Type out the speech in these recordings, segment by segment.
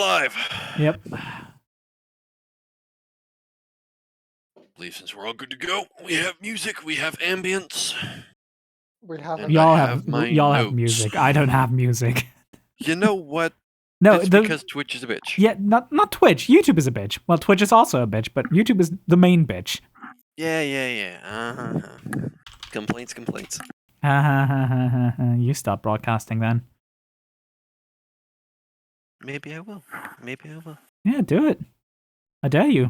live. Yep. I believe since we're all good to go, we have music, we have ambience. Y'all have music. I don't have music. You know what? No, it's because Twitch is a bitch. Yeah, not Twitch. YouTube is a bitch. Well, Twitch is also a bitch, but YouTube is the main bitch. Yeah. Complaints. You stop broadcasting then. Maybe I will. Yeah, do it. I dare you.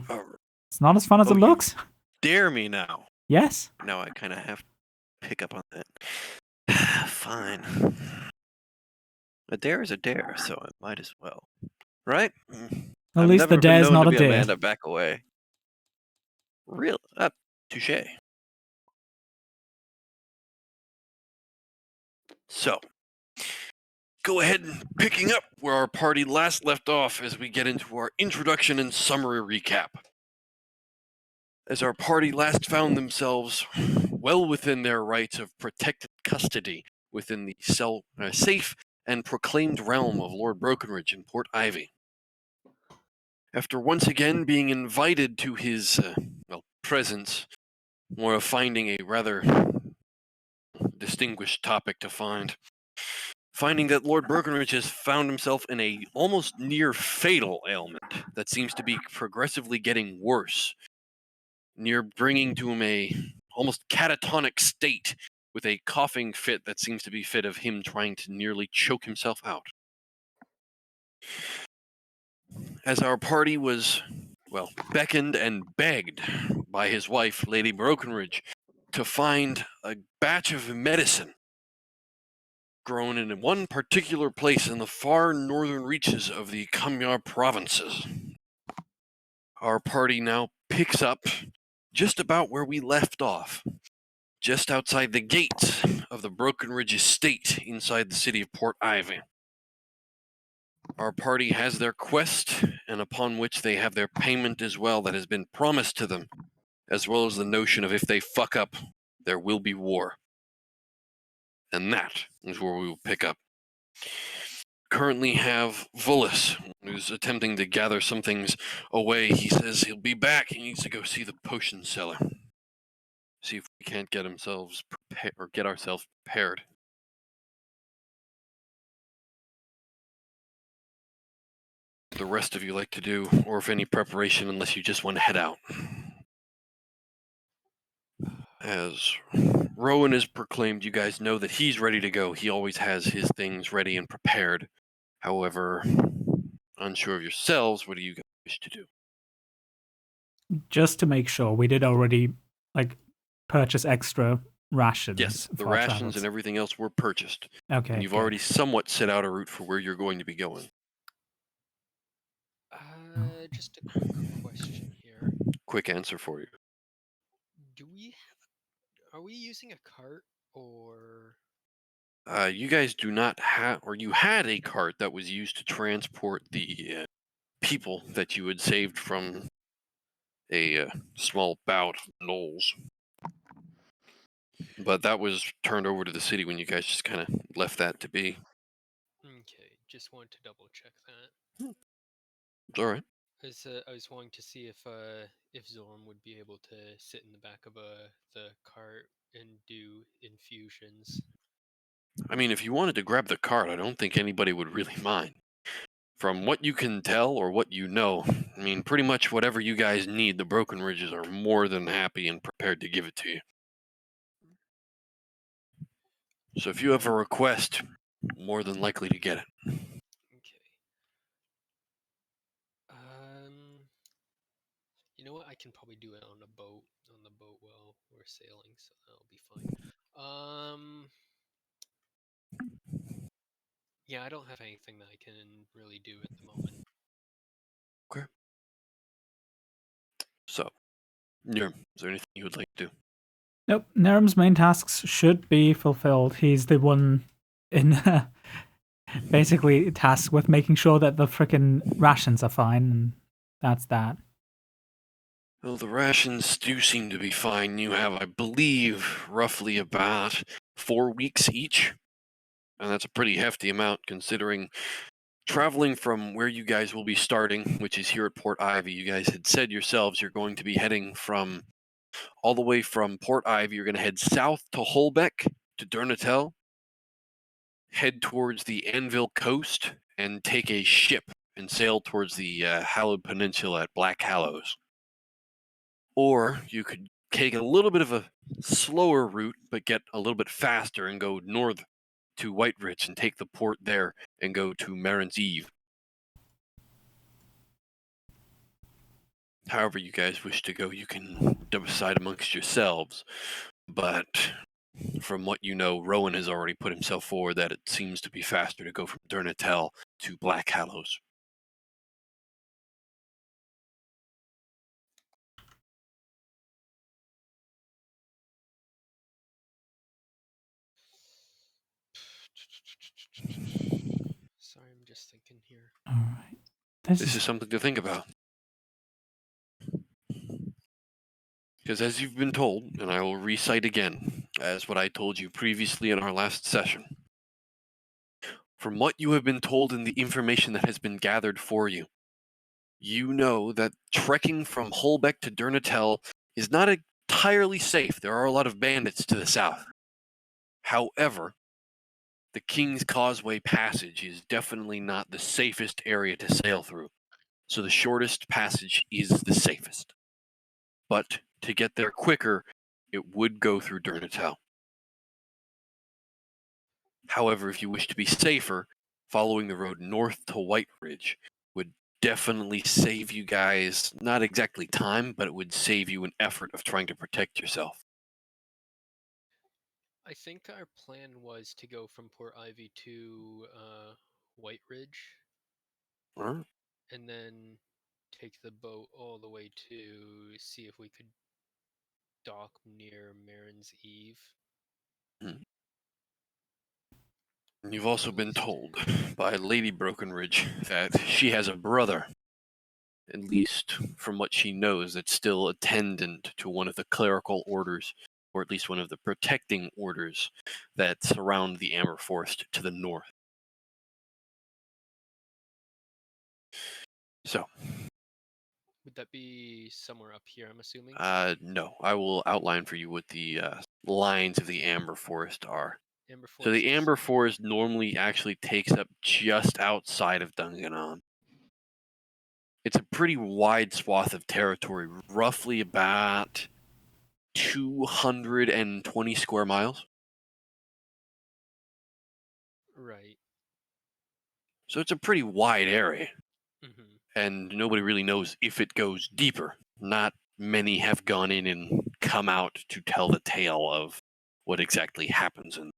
It's not as fun as it looks. Dare me now. Yes. No, I kind of have to pick up on that. Fine. A dare is a dare, so I might as well. Right? At least the dare is not a dare. Amanda, back away. Real? Touche. So, go ahead and picking up where our party last left off as we get into our introduction and summary recap. As our party last found themselves well within their rights of protected custody within the safe and proclaimed realm of Lord Brokenridge in Port Ivy. After once again being invited to his presence, more of finding a rather distinguished topic to find, finding that Lord Brokenridge has found himself in a almost near fatal ailment that seems to be progressively getting worse, near bringing to him a almost catatonic state with a coughing fit that seems to be fit of him trying to nearly choke himself out. As our party was, beckoned and begged by his wife, Lady Brokenridge, to find a batch of medicine grown in one particular place in the far northern reaches of the Kamyar provinces. Our party now picks up just about where we left off, just outside the gates of the Brokenridge estate inside the city of Port Ivy. Our party has their quest, and upon which they have their payment as well that has been promised to them, as well as the notion of if they fuck up, there will be war. And that is where we will pick up. Currently have Vullis, who's attempting to gather some things away. He says he'll be back. He needs to go see the potion seller. See if we can't get ourselves prepared. The rest of you like to do, or if any preparation, unless you just want to head out. As Rowan is proclaimed, you guys know that he's ready to go. He always has his things ready and prepared. However, unsure of yourselves, what do you guys wish to do? Just to make sure, we did already purchase extra rations. Yes, the rations and everything else were purchased. Okay. And you've already somewhat set out a route for where you're going to be going. Just a quick question here. Quick answer for you. Are we using a cart or? You guys do not have, or you had a cart that was used to transport the people that you had saved from a small bout of gnolls. But that was turned over to the city when you guys just kind of left that to be. Okay, just wanted to double check that. It's all right. I was wanting to see if Zorn would be able to sit in the back of the cart and do infusions. I mean, if you wanted to grab the cart, I don't think anybody would really mind. From what you can tell or what you know, I mean, pretty much whatever you guys need, the Brokenridges are more than happy and prepared to give it to you. So if you have a request, more than likely to get it. Okay. You know what? I can probably do it on the boat while we're sailing, so that'll be fine. Yeah, I don't have anything that I can really do at the moment. Okay. So, Nerm, is there anything you would like to do? Nope. Nerm's main tasks should be fulfilled. He's the one in basically tasked with making sure that the frickin' rations are fine, and that's that. Well, the rations do seem to be fine. You have, I believe, roughly about 4 weeks each. And that's a pretty hefty amount considering traveling from where you guys will be starting, which is here at Port Ivy, you guys had said yourselves you're going to be heading from all the way from Port Ivy. You're going to head south to Holbeck to Durnatel, head towards the Anvil coast, and take a ship and sail towards the Hallowed Peninsula at Black Hallows. Or you could take a little bit of a slower route, but get a little bit faster and go north to White Ridge and take the port there and go to Marin's Eve. However you guys wish to go, you can decide amongst yourselves. But from what you know, Rowan has already put himself forward that it seems to be faster to go from Durnatel to Black Hallows. Sorry, I'm just thinking here. All right. This is something to think about. Because as you've been told, and I will recite again, as what I told you previously in our last session, from what you have been told and the information that has been gathered for you, you know that trekking from Holbeck to Durnatel is not entirely safe. There are a lot of bandits to the south. However, the King's Causeway passage is definitely not the safest area to sail through. So the shortest passage is the safest. But to get there quicker, it would go through Durnatel. However, if you wish to be safer, following the road north to White Ridge would definitely save you guys, not exactly time, but it would save you an effort of trying to protect yourself. I think our plan was to go from Port Ivy to White Ridge, Huh? and then take the boat all the way to see if we could dock near Marin's Eve. Hmm. You've also been told by Lady Brokenridge that she has a brother, at least from what she knows, that's still attendant to one of the clerical orders, or at least one of the protecting orders that surround the Amber Forest to the north. So, Would that be somewhere up here, I'm assuming? no, I will outline for you what the lines of the Amber Forest are. Amber So the Forest is Amber Forest normally actually takes up just outside of Dungannon. It's a pretty wide swath of territory, roughly about 220 square miles. right. So it's a pretty wide area, Hmm. and nobody really knows if it goes deeper. Not many have gone in and come out to tell the tale of what exactly happens and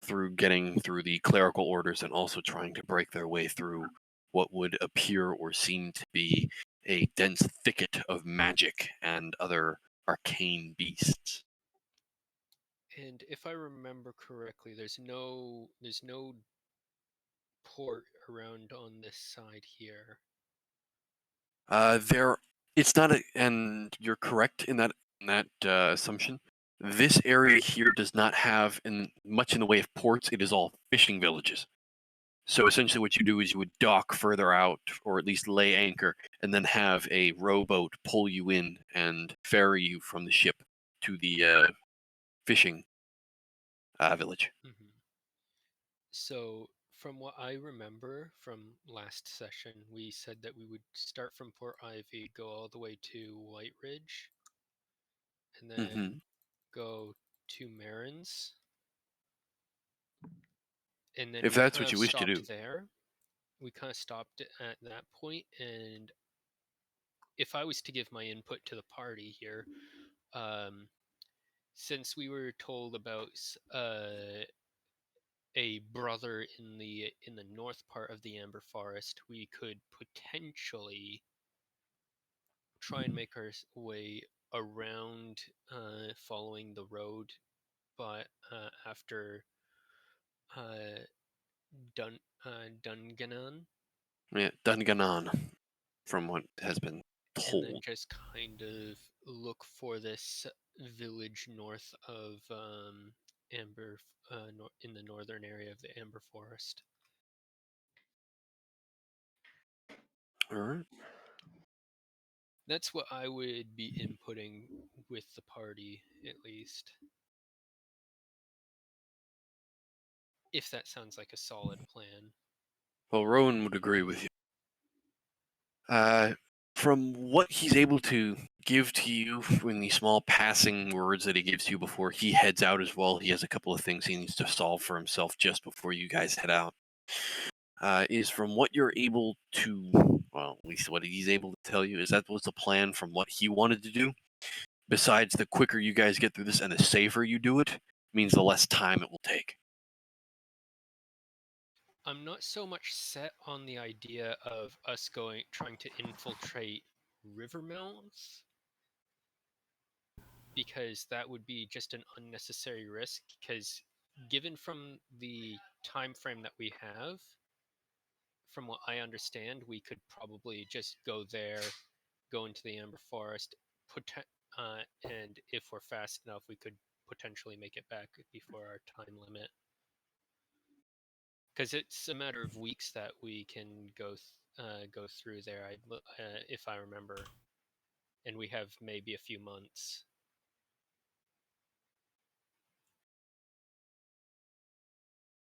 through getting through the clerical orders and also trying to break their way through what would appear or seem to be a dense thicket of magic and other arcane beasts. And if I remember correctly, there's no port around on this side here. There, it's not a, and you're correct in that assumption. This area here does not have much in the way of ports. It is all fishing villages. So essentially, what you do is you would dock further out, or at least lay anchor, and then have a rowboat pull you in and ferry you from the ship to the fishing village. Hmm. So, from what I remember from last session, we said that we would start from Port Ivy, go all the way to White Ridge, and then Hmm. go to Marin's. And then If we that's kind what of you wish to do. stopped there. We kind of stopped at that point, and if I was to give my input to the party here, um, since we were told about a brother in the north part of the Amber Forest, we could potentially try and make our way around, following the road, but after uh, Dungannon, Yeah, Dungannon, from what has been and then told. just kind of look for this village north of Amber, in the northern area of the Amber Forest. All right. That's what I would be inputting with the party, at least. If that sounds like a solid plan. Well, Rowan would agree with you. From what he's able to give to you in the small passing words that he gives you before he heads out as well, he has a couple of things he needs to solve for himself just before you guys head out. Is from what you're able to, well, at least what he's able to tell you, is that was the plan from what he wanted to do. Besides, the quicker you guys get through this and the safer you do it, means the less time it will take. I'm not so much set on the idea of us trying to infiltrate river mouths, because that would be just an unnecessary risk, because given from the time frame that we have, from what I understand, we could probably just go there, go into the Amber Forest, and if we're fast enough, we could potentially make it back before our time limit. Because it's a matter of weeks that we can go through there, if I remember, and we have maybe a few months.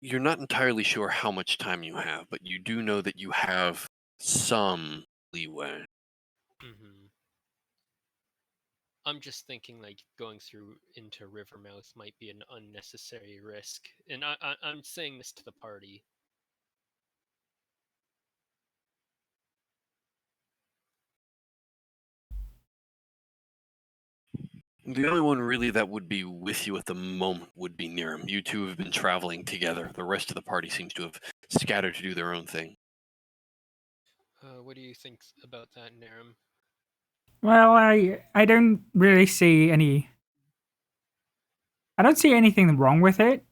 You're not entirely sure how much time you have, but you do know that you have some leeway. Mm-hmm. I'm just thinking like going through into Rivermouth might be an unnecessary risk, and I'm saying this to the party. The only one really that would be with you at the moment would be Niram. You two have been traveling together. The rest of the party seems to have scattered to do their own thing. What do you think about that, Naram? Well, I don't really see any. I don't see anything wrong with it.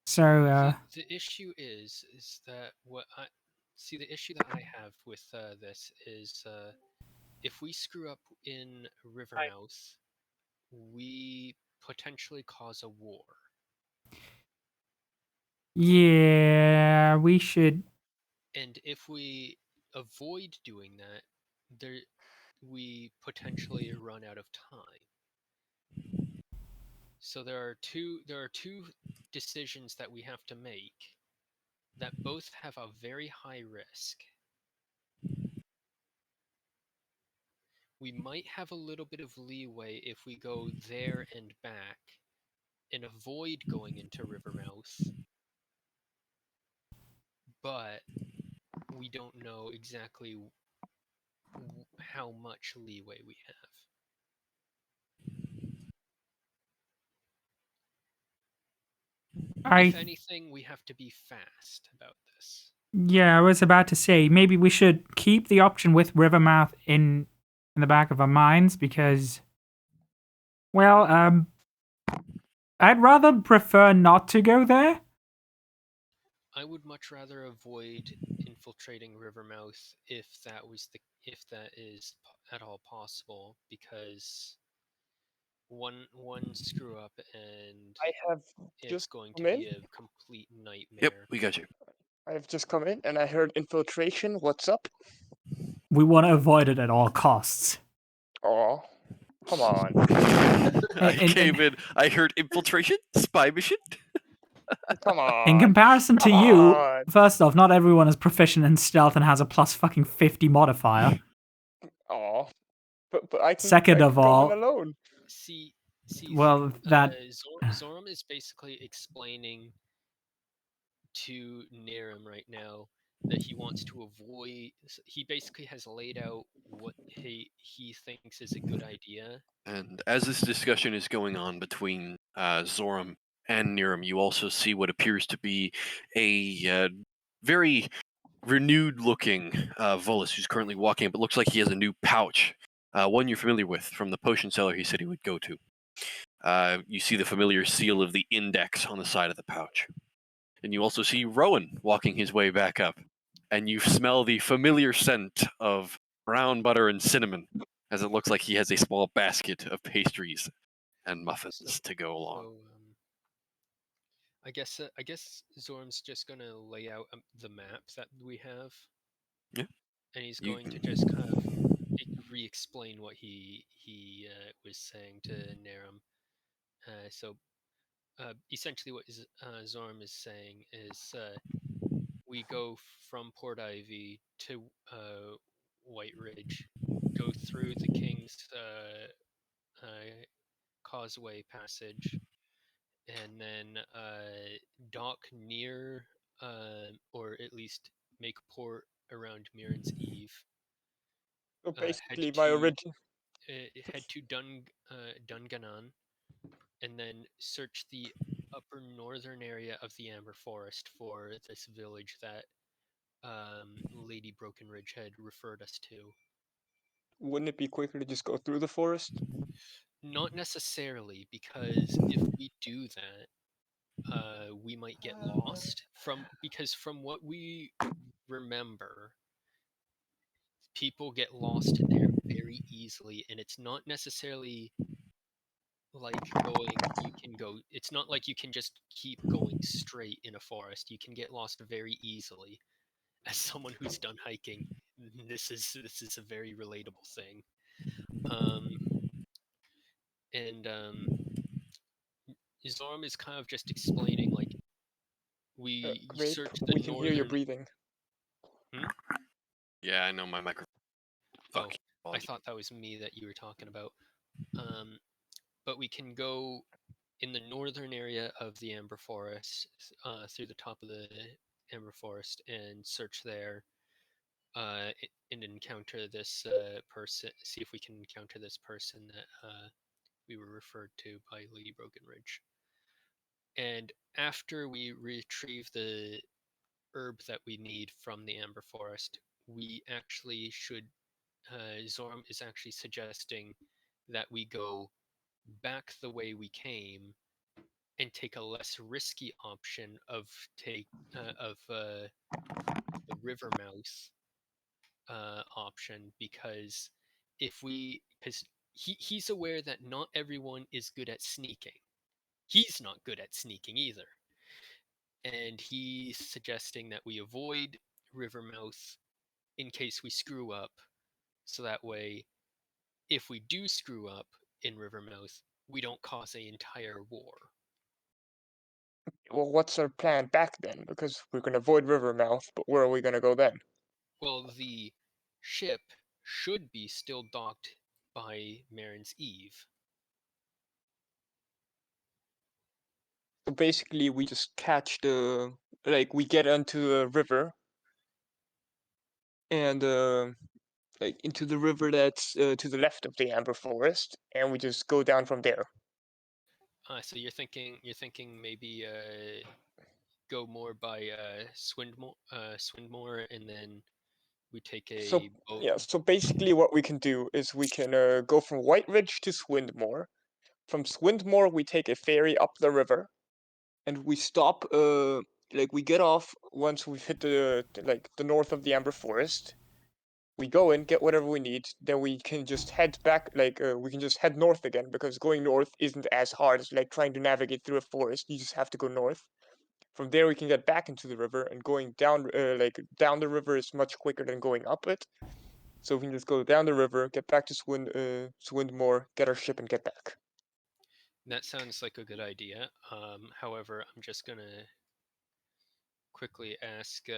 So, The issue is that what I see. The issue that I have with this is if we screw up in Rivermouth, we potentially cause a war. yeah, we should. And if we avoid doing that, we potentially run out of time. So there are two decisions that we have to make that both have a very high risk. We might have a little bit of leeway if we go there and back and avoid going into Rivermouth, but we don't know exactly how much leeway we have. If anything, we have to be fast about this. Yeah, I was about to say maybe we should keep the option with Rivermouth in the back of our minds because, well, I'd rather prefer not to go there. I would much rather avoid infiltrating Rivermouth if that is at all possible, because one screw up and I have it's just going to come in. be a complete nightmare. Yep, we got you. I've just come in and I heard infiltration. What's up? We want to avoid it at all costs. Oh, come on. I came in. I heard infiltration, spy mission. Come on. In comparison to Come you, on. first off, not everyone is proficient in stealth and has a plus fucking 50 modifier. Oh, but I can. Second I of can go all, in alone. See, well, that Zoram is basically explaining to Niram right now that he wants to avoid. He basically has laid out what he thinks is a good idea. And as this discussion is going on between Zoram and Niram, you also see what appears to be a very renewed-looking Volus who's currently walking, but looks like he has a new pouch, one you're familiar with from the potion cellar he said he would go to. You see the familiar seal of the index on the side of the pouch. And you also see Rowan walking his way back up. And you smell the familiar scent of brown butter and cinnamon, as it looks like he has a small basket of pastries and muffins to go along. So, I guess Zoram's just gonna lay out the map that we have. Yeah. And he's You- going to just kind of re-explain what he was saying to Narum. So essentially, what Zorm is saying is we go from Port Ivy to White Ridge, go through the King's Causeway passage, and then dock near, or at least make port around Mirren's Eve. So Head basically, to head to Dungannon, and then search the upper northern area of the Amber Forest for this village that Lady Brokenridge had referred us to. wouldn't it be quicker to just go through the forest? Not necessarily, because if we do that, we might get lost. Because from what we remember, people get lost in there very easily, and it's not necessarily like it's not like you can just keep going straight in a forest. You can get lost very easily. As someone who's done hiking, this is a very relatable thing. And Zorm is kind of just explaining, like, we Great. search the We can hear you northern. breathing. Yeah, I know my microphone. Oh, I Apologies. thought that was me that you were talking about. But we can go in the northern area of the Amber Forest, through the top of the Amber Forest, and search there, and encounter this person. See if we can encounter this person that we were referred to by Lady Brokenridge. And after we retrieve the herb that we need from the Amber Forest, we actually should. Zorm is actually suggesting that we go back the way we came and take a less risky option of the river mouth option, because he's aware that not everyone is good at sneaking. He's not good at sneaking either, and he's suggesting that we avoid Rivermouth in case we screw up, so that way, if we do screw up in Rivermouth, we don't cause an entire war. Well, what's our plan back then? Because we're gonna avoid Rivermouth, but where are we gonna go then? Well, the ship should be still docked by Marin's Eve. So basically, we just catch we get onto a river, and into the river that's to the left of the Amber Forest, and we just go down from there. So you're thinking maybe go more by Swindmore, and then we take So a boat. yeah, so basically, what we can do is we can go from White Ridge to Swindmore. From Swindmore, we take a ferry up the river, and we stop. We get off once we've hit the north of the Amber Forest. We go in, get whatever we need, then we can just head back. We can just head north again, because going north isn't as hard as like trying to navigate through a forest. You just have to go north. From there, we can get back into the river, and going down down the river is much quicker than going up it. So we can just go down the river, get back to Swindmore, get our ship, and get back. That sounds like a good idea. However, I'm just gonna quickly ask: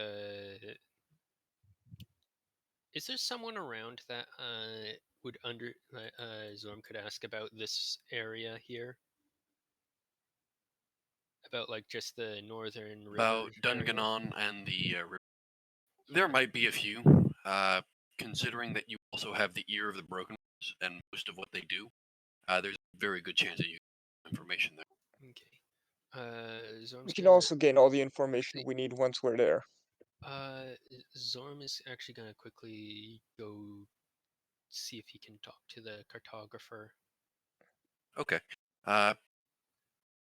is there someone around that would Zorm could ask about this area here? About, like, just the northern river About area? Dungannon and the river. There might be a few, considering that you also have the ear of the broken ones and most of what they do. There's a very good chance that you get information there. Okay. We Zorm's can gonna also gain all the information see. we need once we're there. Zorm is actually gonna quickly go see if he can talk to the cartographer. Okay.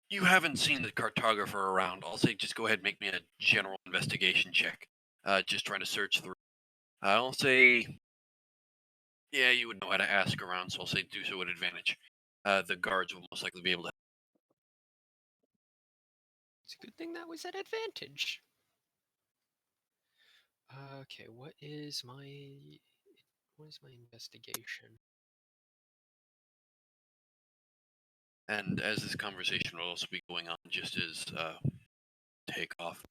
You haven't seen the cartographer around. I'll say just go ahead and make me a general investigation check. Just trying to search through. I'll say, yeah, you would know how to ask around, so I'll say do so at advantage. The guards will most likely be able to. It's a good thing that was at advantage. Okay, what is my investigation? And as this conversation will also be going on, just as takeoff,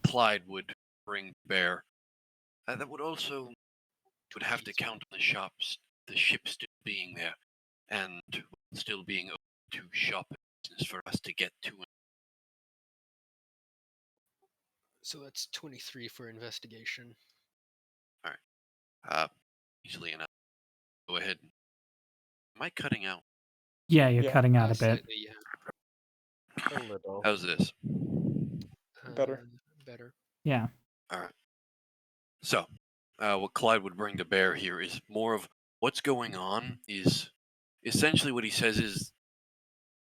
Clyde would bring Bear. That would also would have to count on the ship still being there, and still being open to shop business for us to get to it. So that's 23 for investigation. Easily enough. Go ahead. Am I cutting out? Yeah, you're Yeah. cutting out a bit. Slightly, yeah. A little. How's this? Better. Better. Yeah. All right. So, what Clyde would bring to bear here is more of what's going on. Is essentially what he says is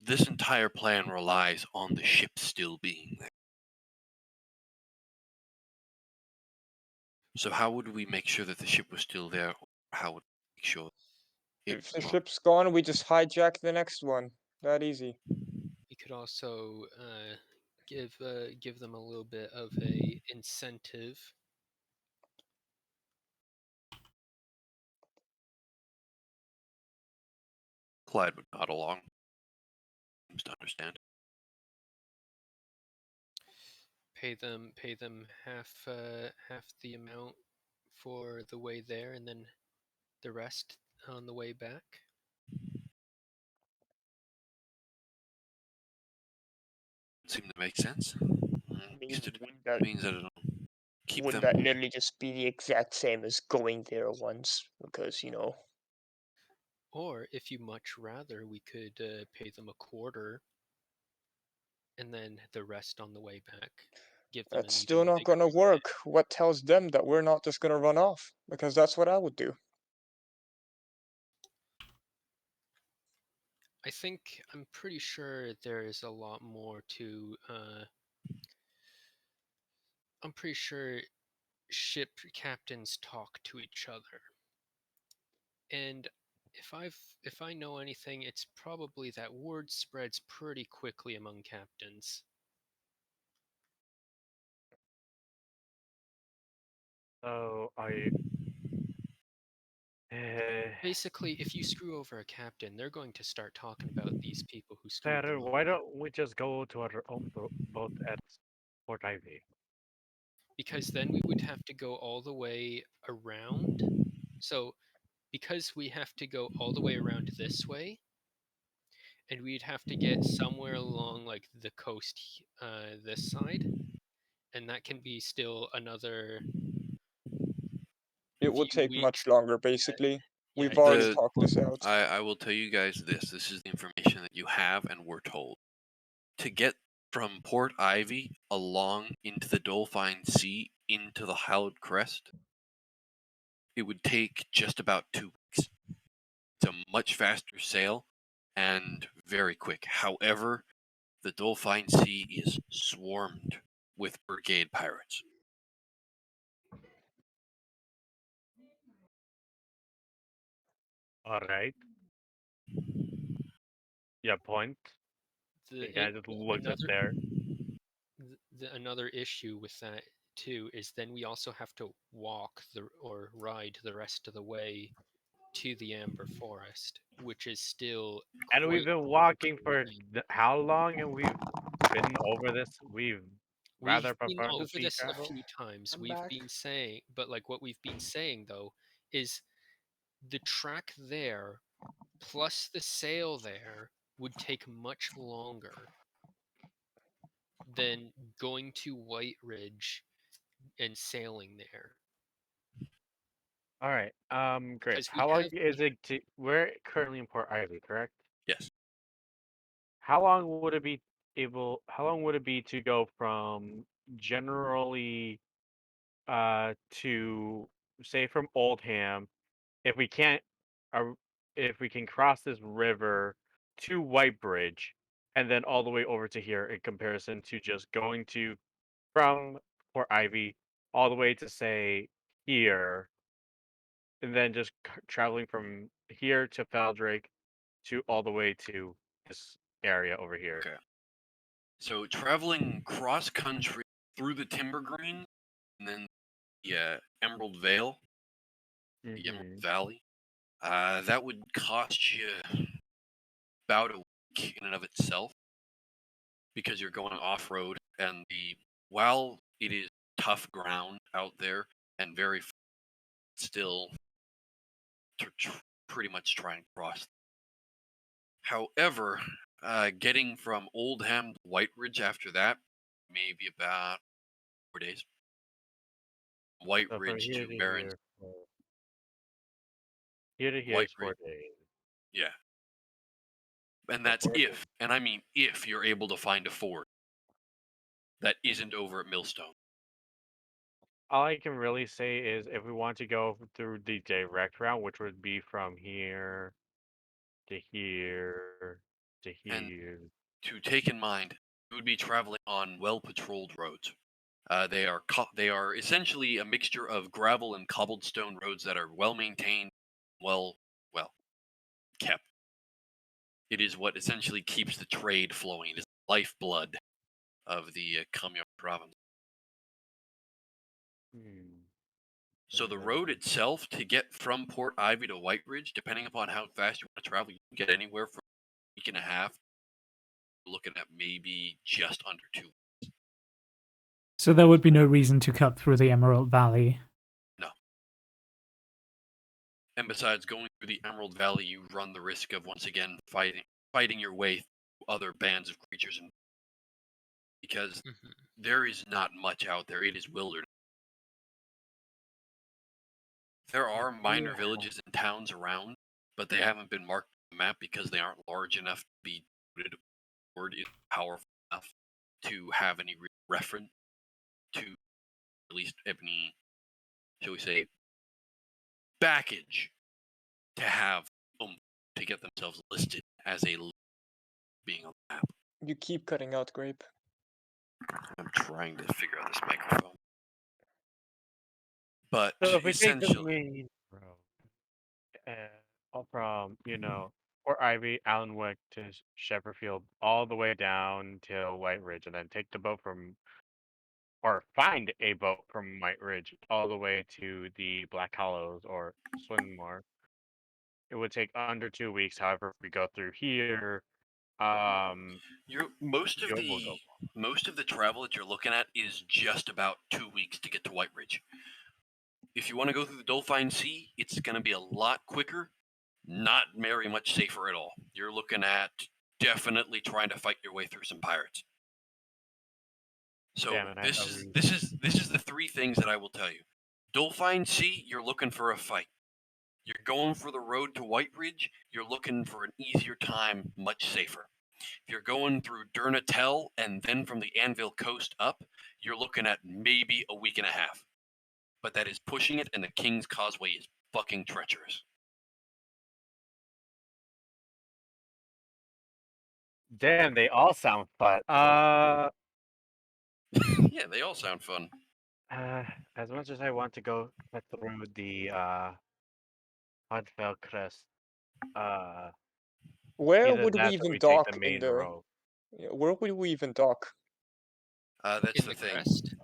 this entire plan relies on the ship still being there. So, how would we make sure that the ship was still there? How would we make sure it If the was ship's gone, we just hijack the next one. That easy. You could also give them a little bit of a incentive. Clyde would nod along. Seems to understand. Pay them half the amount for the way there, and then the rest on the way back. Seemed to make sense. Means Means that it'll keep wouldn't them. that literally just be the exact same as going there once? Because, Or if you much rather, we could pay them a quarter, and then the rest on the way back. Give them that's an still even not bigger gonna rebate. work. What tells them that we're not just gonna run off? Because that's what I would do. I'm pretty sure there is a lot more to. I'm pretty sure ship captains talk to each other, and if I know anything, it's probably that word spreads pretty quickly among captains. So Basically, if you screw over a captain, they're going to start talking about these people who screwed Sarah, them over. why don't we just go to our own boat at Port Ivy? Because then we would have to go all the way around. So, because we have to go all the way around this way, and we'd have to get somewhere along like the coast this side, and that can be still another It would few take weeks. much longer, basically. Yeah, We've already The- talked this out. I will tell you guys this. This is the information that you have and were told. To get from Port Ivy along into the Dolphine Sea into the Hallowed Crest, it would take just about 2 weeks. It's a much faster sail and very quick. However, the Dolphine Sea is swarmed with Brigade pirates. All right. Yeah, point. the, You guys just looked at there. another issue with that too is then we also have to walk or ride the rest of the way to the Amber Forest, which is still And we've quite been walking for time. how long? And we've been over this. We've We've rather been preferred to over sea this a travel. few times. I'm We've back. been saying, but like what we've been saying though is the track there plus the sail there would take much longer than going to White Ridge and sailing there. All right. Great. Because How long is it to? We're currently in Port Ivy, correct? Yes. How long would it be How long would it be to go from generally to say from Oldham if we can't uh, if we can cross this river to White Bridge and then all the way over to here in comparison to just going to from Port Ivy all the way to say here and then just traveling from here to Feldrake to all the way to this area over here. Okay. So traveling cross country through the timber green and then the Emerald Vale, the Emerald Valley. That would cost you about a week in and of itself because you're going off road, and while it is tough ground out there and very still pretty much try and cross. However, getting from Oldham to White Ridge after that, maybe about 4 days. White So from Ridge here to to Barons. here to here White is 4 Ridge. days. Yeah. And So that's 4 days. if, and I mean if you're able to find a ford that isn't over at Millstone. All I can really say is if we want to go through the direct route, which would be from here to here to And here. to take in mind, you would be traveling on well-patrolled roads. They are essentially a mixture of gravel and cobblestone roads that are well maintained, well kept. It is what essentially keeps the trade flowing. It is the lifeblood of the Kamyar province. So the road itself to get from Port Ivy to White Ridge, depending upon how fast you want to travel, you can get anywhere from a week and a half. Looking at maybe just under 2. So there would be no reason to cut through the Emerald Valley. No. And besides, going through the Emerald Valley, you run the risk of once again fighting your way through other bands of creatures, and because there is not much out there. It is wilderness. There are minor villages and towns around, but they haven't been marked on the map because they aren't large enough to be noted. Word is powerful enough to have any reference to at least any, shall we say, baggage to have to get themselves listed as a being on the map. You keep cutting out, Grape. I'm trying to figure out this microphone. But So if we take the essentially, main road, from Port Ivy, Allenwick to Shepperfield, all the way down to White Ridge, and then take the boat or find a boat from White Ridge all the way to the Black Hollows or Swinmore. It would take under 2 weeks. However, if we go through here, most of we'll go. the travel that you're looking at is just about 2 weeks to get to White Ridge. If you want to go through the Dolphine Sea, it's going to be a lot quicker, not very much safer at all. You're looking at definitely trying to fight your way through some pirates. So this is the 3 things that I will tell you. Dolphine Sea, you're looking for a fight. You're going for the road to White Ridge, you're looking for an easier time, much safer. If you're going through Durnatel and then from the Anvil Coast up, you're looking at maybe a week and a half. But that is pushing it, and the King's Causeway is fucking treacherous. Damn, they all sound fun. Yeah, they all sound fun. As much as I want to go through the Hudfell Crest, Where either would we that or even we take dock the in main the? road. Where would we even dock? That's In the the thing. crest?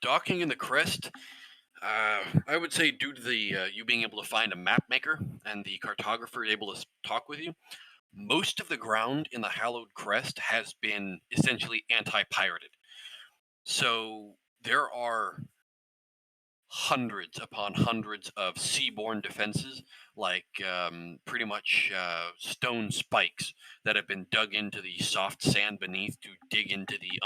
Docking in the crest, I would say due to the you being able to find a map maker and the cartographer able to talk with you, most of the ground in the Hallowed Crest has been essentially anti-pirated. So there are hundreds upon hundreds of seaborne defenses, like pretty much stone spikes that have been dug into the soft sand beneath to dig into the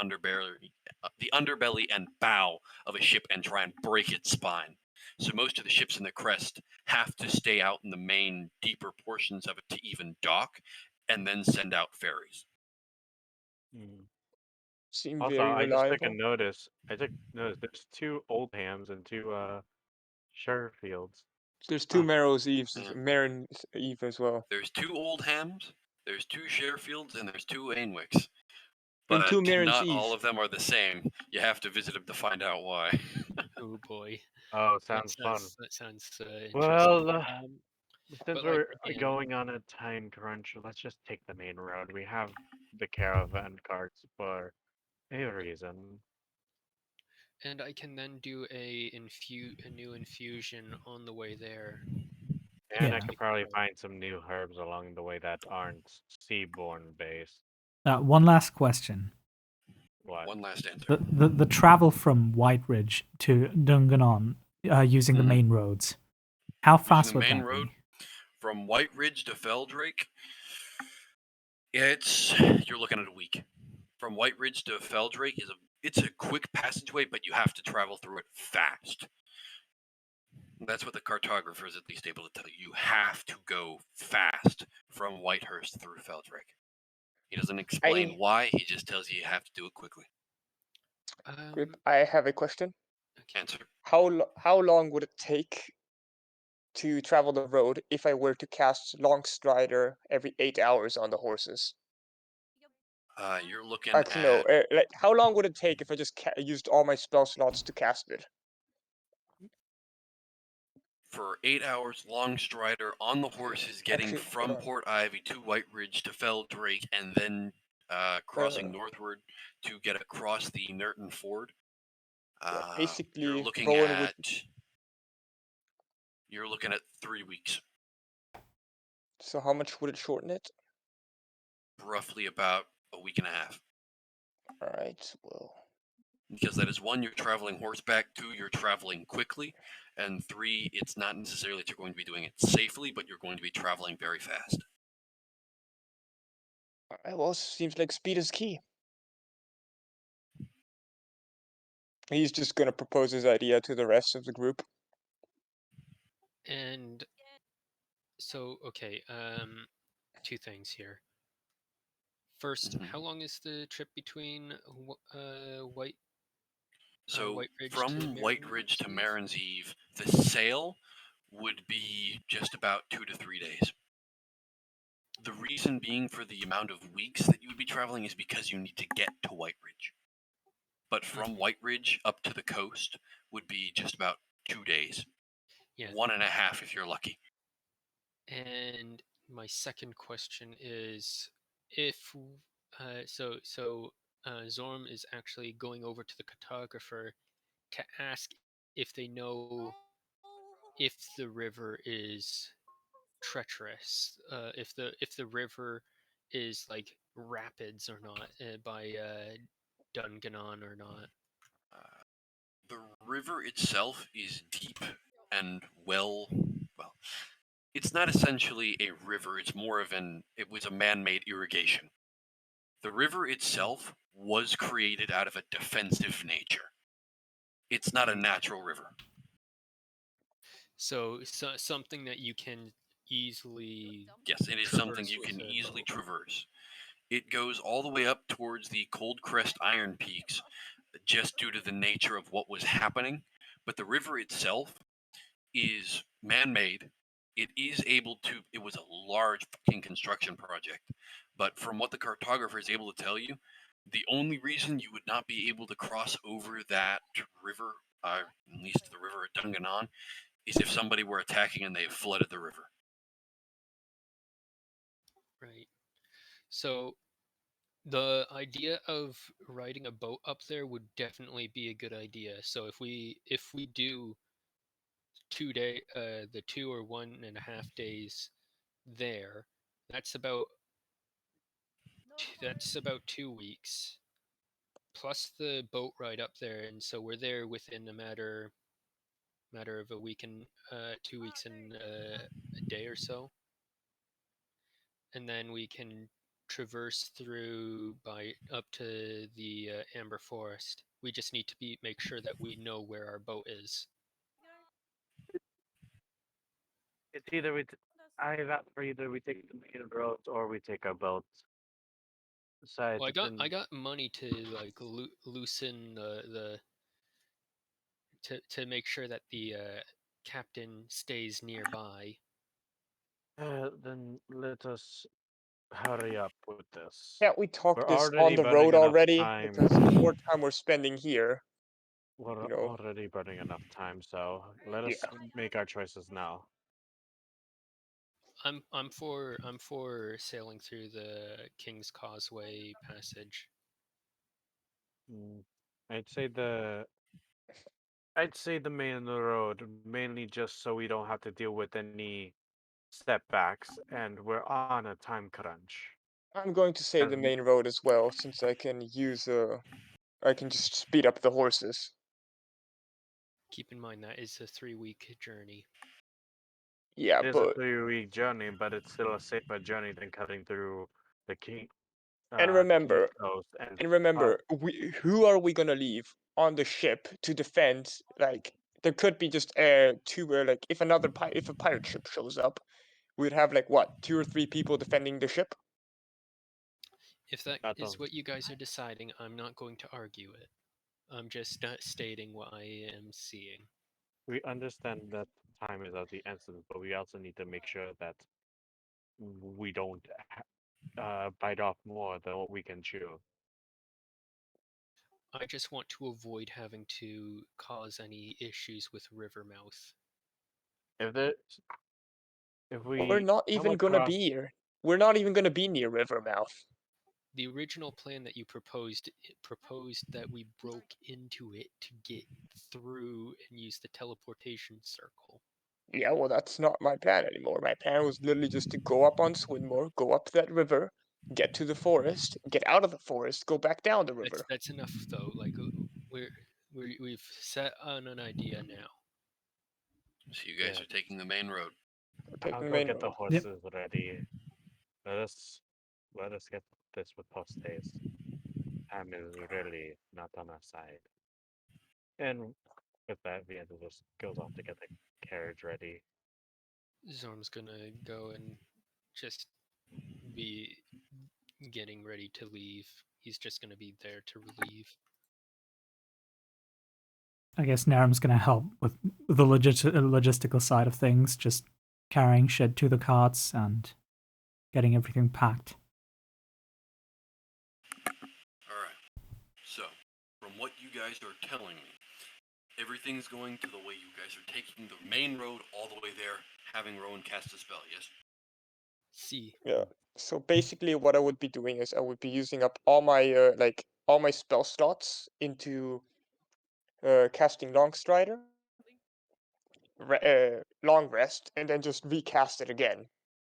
underbelly and bow of a ship and try and break its spine. So most of the ships in the crest have to stay out in the main, deeper portions of it to even dock, and then send out ferries. Seem Also, very I just took a reliable. notice. There's 2 Oldhams and 2 Sherfields. There's 2 Marrow's Eves, Yeah. Marin's Eve as well. There's 2 Oldhams, there's 2 Sharefields, and there's 2 Ainwicks. And But 2 Marin's not Eve. all of them are the same. You have to visit them to find out why. Oh boy. Oh, sounds fun. That sounds interesting. Well, since but, we're like, going on a time crunch, let's just take the main road. We have the caravan carts for a reason. And I can then do a new infusion on the way there. And Yeah. I could probably find some new herbs along the way that aren't seaborne based. One last question. What? One last answer. The travel from White Ridge to Dungannon using the Mhm. main roads. How fast the would main that road? be? From White Ridge to Feldrake, you're looking at a week. From White Ridge to Feldrake it's a quick passageway, but you have to travel through it fast. That's what the cartographer is at least able to tell you. You have to go fast from Whitehurst through Feldrake. He doesn't explain why. He just tells you have to do it quickly. Grip, I have a question. Answer. How long would it take to travel the road if I were to cast Longstrider every 8 hours on the horses? You're looking Actually, no. Like, how long would it take if I just used all my spell slots to cast it? For 8 hours, Longstrider on the horses getting Actually, from hold on. Port Ivy to White Ridge to Feldrake and then crossing northward to get across the Nerton Ford. Basically, you're looking Rowan at would. you're looking at 3 weeks, So how much would it shorten it? roughly about a week and a half. All right. Well, Because that is 1, you're traveling horseback, 2, you're traveling quickly, and 3, it's not necessarily that you're going to be doing it safely, but you're going to be traveling very fast. all right, well, seems like speed is key. He's just gonna propose his idea to the rest of the group. And so, okay, two things here. First, how long is the trip between White So White Ridge to from White Ridge to Marin's Eve, the sail would be just about 2 to 3 days. The reason being for the amount of weeks that you would be traveling is because you need to get to White Ridge. But from White Ridge up to the coast would be just about 2 days. Yeah. 1.5 if you're lucky. And my second question is, if Zorm is actually going over to the cartographer to ask if they know if the river is treacherous, if the river is like rapids or not, by Dungannon or not. The river itself is deep and well, it's not essentially a river, it's more of it was a man-made irrigation. The river itself was created out of a defensive nature. It's not a natural river. So something that you can easily. Yes, it is something traverse you with can a easily boat. traverse. It goes all the way up towards the Cold Crest Iron Peaks, just due to the nature of what was happening. But the river itself is man-made. It was a large fucking construction project. But from what the cartographer is able to tell you, the only reason you would not be able to cross over that river, at least the river at Dungannon, is if somebody were attacking and they flooded the river. Right. So the idea of riding a boat up there would definitely be a good idea. So if we do the 2 or 1.5 days there, that's about 2 weeks plus the boat ride up there, and so we're there within a matter of a week and 2 weeks and a day or so, and then we can traverse through by up to the Amber Forest. We just need to make sure that we know where our boat is. It's either either we take the main roads or we take a boat. Besides, Well, it's I got money to like loosen the to make sure that the captain stays nearby. then let us hurry up with this. Can't we talk We're this on already the burning road enough already? time. Because the more time we're spending here, We're you know. already burning enough time, so let us make our choices now. I'm for sailing through the King's Causeway passage. I'd say the I'd say the main road, mainly just so we don't have to deal with any setbacks, and we're on a time crunch. I'm going to say the main road as well, since I can use I can just speed up the horses. Keep in mind that is a 3-week journey. Yeah, It is a but 3-week journey, but it's still a safer journey than cutting through the and the remember, East Coast and who are we gonna leave on the ship to defend? Like, there could be just two, like if if a pirate ship shows up, we'd have like what 2 or 3 people defending the ship. If that That's is all. what you guys are deciding, I'm not going to argue it. I'm just stating what I am seeing. We understand that time is of the essence, but we also need to make sure that we don't bite off more than what we can chew. I just want to avoid having to cause any issues with Rivermouth. If there, if We're we not come even gonna across, be here. We're not even gonna be near Rivermouth. The original plan that you proposed proposed that we broke into it to get through and use the teleportation circle. Yeah, well, that's not my plan anymore. My plan was literally just to go up on Swinmore, go up that river, get to the forest, get out of the forest, go back down the river. That's enough though. Like we've set on an idea now. So you guys yeah, are taking the main road. We're I'll taking the go main get the road. horses ready. Let us let us get this with post haste. Time is really not on our side. And with that, Vianda just goes off to get the carriage ready. Zorm's gonna go and just be getting ready to leave. He's just gonna be there to relieve. I guess Naram's going to help with the logistical side of things, just carrying shit to the carts and getting everything packed. All right. So, from what you guys are telling me, everything's going to the way you guys are taking the main road all the way there, having Rowan cast a spell, yes? See, Yeah. So basically, what I would be doing is I would be using up all my all my spell slots into casting Long Strider, Long Rest, and then just recast it again,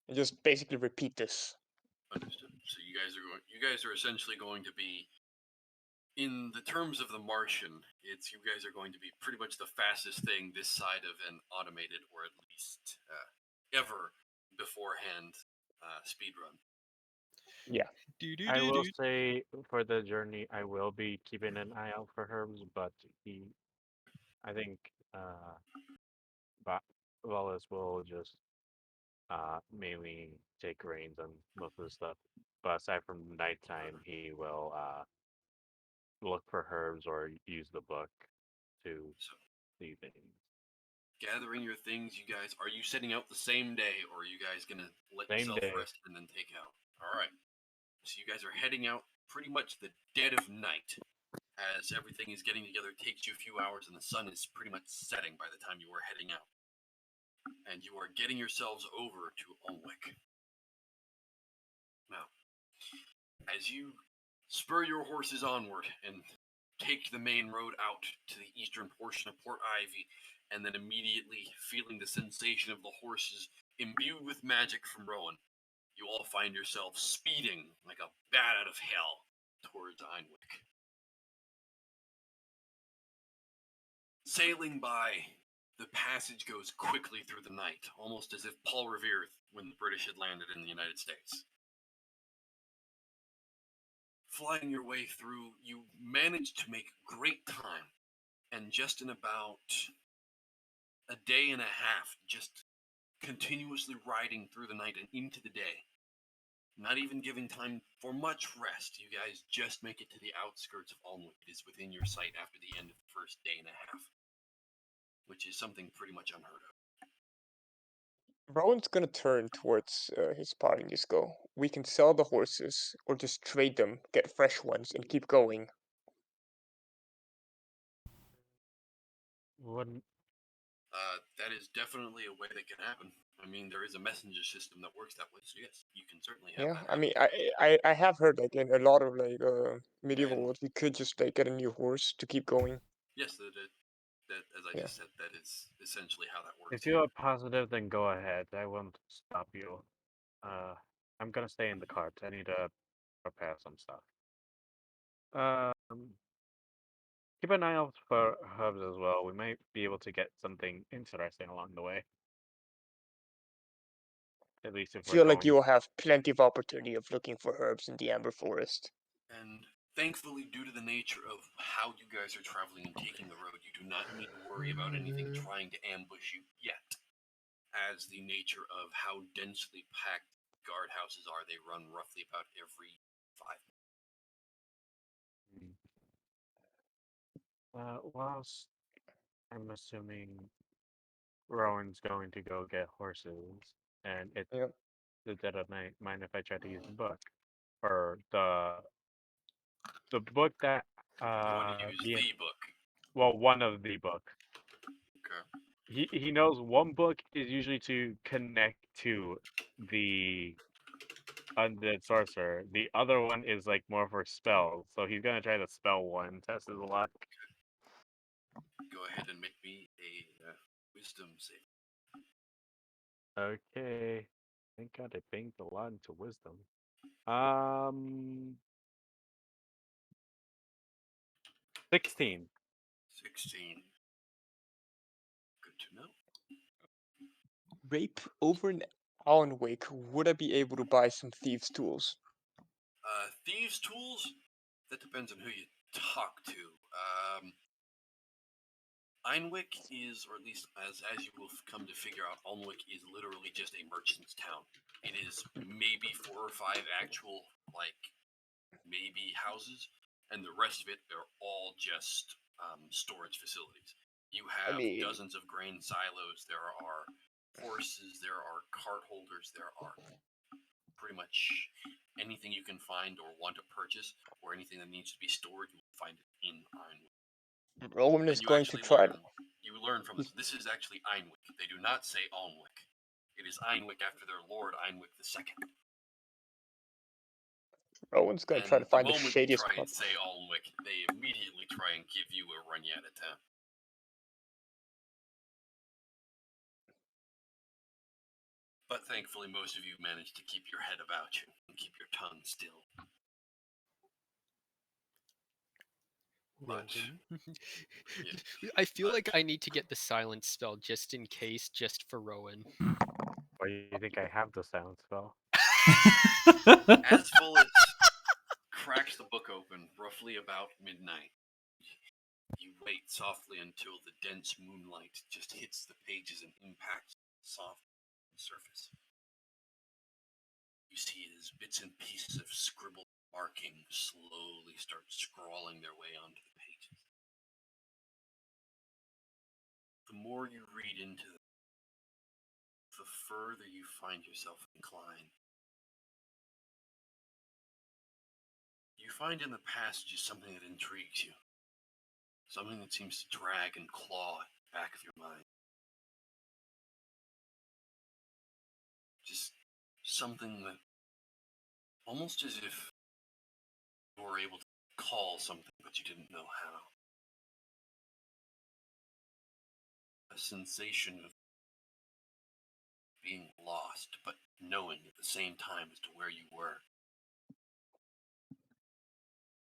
and just basically repeat this. Understood. So you guys are essentially going to be, in the terms of the Martian, you guys are going to be pretty much the fastest thing this side of an automated, or at least ever beforehand speed run. Yeah. I will say for the journey, I will be keeping an eye out for Herbs, but I think, Wallace will just mainly take reins on most of the stuff. But aside from nighttime, he will look for herbs or use the book to So, see things. gathering your things, you guys, are you setting out the same day, or are you guys going to let Same yourself day. rest and then take out? All right. So you guys are heading out pretty much the dead of night, as everything is getting together. It takes you a few hours, and the sun is pretty much setting by the time you are heading out. And you are getting yourselves over to Alnwick. Now, as you spur your horses onward and take the main road out to the eastern portion of Port Ivy, and then immediately feeling the sensation of the horses imbued with magic from Rowan, you all find yourselves speeding like a bat out of hell towards Einwick. Sailing by, the passage goes quickly through the night, almost as if Paul Revere when the British had landed in the United States. Flying your way through, you manage to make great time, and just in about a day and a half, just continuously riding through the night and into the day, not even giving time for much rest, you guys just make it to the outskirts of Alnwick. It is within your sight after the end of the first day and a half, which is something pretty much unheard of. Rowan's gonna turn towards his party and just go, we can sell the horses or just trade them, get fresh ones, and keep going. Wouldn't That is definitely a way that can happen. I mean, there is a messenger system that works that way, so yes, you can certainly have Yeah, that I happen. mean, I have heard like in a lot of like medieval And worlds, you could just like get a new horse to keep going. Yes, that as I Yeah. just said, that is essentially how that works. If you are positive, then go ahead. I won't stop you. I'm gonna stay in the cart. I need to prepare some stuff. Keep an eye out for herbs as well. We might be able to get something interesting along the way. At least if we're Feel like going. you will have plenty of opportunity of looking for herbs in the Amber Forest. And thankfully, due to the nature of how you guys are traveling and taking the road, you do not need to worry about anything trying to ambush you yet. As the nature of how densely packed guardhouses are, they run roughly about every 5 minutes. Whilst I'm assuming Rowan's going to go get horses, and it's Yep. the dead of night. Mind if I try to use the book or the book that You want to use the book. well, one of the book. Okay. He knows one book is usually to connect to the undead sorcerer. The other one is like more for spells. So he's gonna try to spell one, test his luck. Go ahead and make me a wisdom save. Okay. Thank God I banked a lot into wisdom. 16. 16. Good to know. Rape over in Allenwick, would I be able to buy some thieves' tools? Thieves' tools? That depends on who you talk to. Einwick is, or at least as you will come to figure out, Alnwick is literally just a merchant's town. It is maybe 4 or 5 actual, maybe houses, and the rest of it are all just storage facilities. You have dozens of grain silos, there are horses, there are cart holders, there are pretty much anything you can find or want to purchase, or anything that needs to be stored, you will find it in Einwick. Rowan is going to try to... You learn from this. This is actually Einwick. They do not say Alnwick. It is Einwick after their lord, Einwick II. Rowan's going to try to find the shadiest part. The moment you try part. and say Alnwick, they immediately try and give you a run out of town. But thankfully, most of you managed to keep your head about you and keep your tongue still. But, yeah. I feel like I need to get the silence spell just in case, just for Rowan. Why do you think I have the silence spell? As Fullest cracks the book open, roughly about midnight, you wait softly until the dense moonlight just hits the pages and impacts the soft surface. You see it as bits and pieces of scribbled marking slowly start scrawling their way onto the pages. The more you read into them, the further you find yourself inclined. You find in the passages something that intrigues you. Something that seems to drag and claw at the back of your mind. Just something that, almost as if you were able to call something, but you didn't know how. A sensation of being lost, but knowing at the same time as to where you were.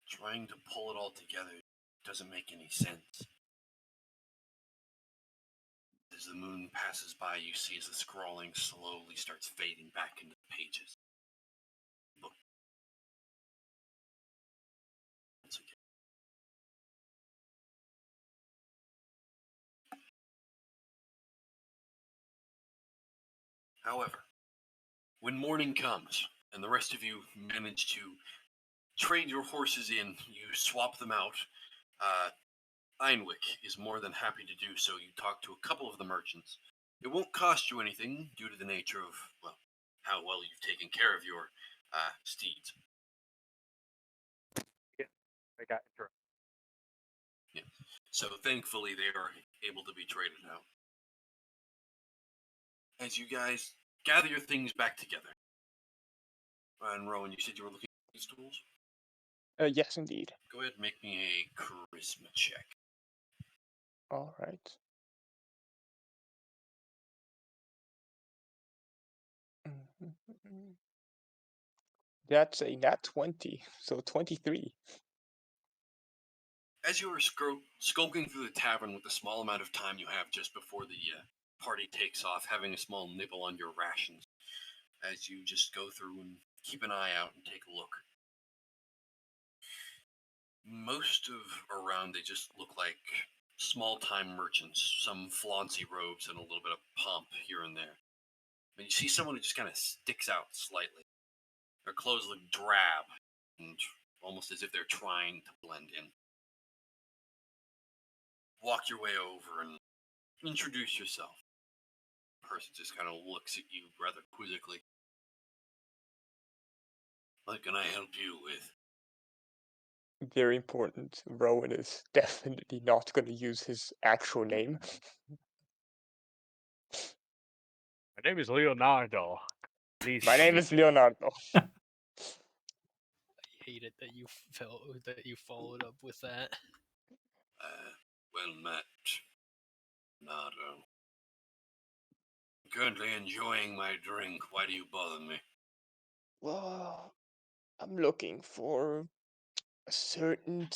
Trying to pull it all together doesn't make any sense. As the moon passes by, you see as the scrawling slowly starts fading back into the pages. Look. Once again. However, when morning comes, and the rest of you manage to trade your horses in, you swap them out, Einwick is more than happy to do so. You talk to a couple of the merchants. It won't cost you anything due to the nature of, well, how well you've taken care of your steeds. Yeah, I got it. Yeah. So thankfully they are able to be traded out. As you guys gather your things back together. And Rowan, you said you were looking at these tools? Yes, indeed. Go ahead and make me a charisma check. All right. That's a nat 20, so 23. As you are skulking through the tavern with the small amount of time you have just before the party takes off, having a small nibble on your rations, as you just go through and keep an eye out and take a look. Most of around, they just look like small-time merchants, some flauncy robes and a little bit of pomp here and there. But you see someone who just kind of sticks out slightly. Their clothes look drab and almost as if they're trying to blend in. Walk your way over and introduce yourself. The person just kind of looks at you rather quizzically. What can I help you with? Very important. Rowan is definitely not going to use his actual name. My name is Leonardo. Please. My name is Leonardo. I hate it that you followed up with that. Well met, Nardo. I'm currently enjoying my drink. Why do you bother me? Well, I'm looking for certain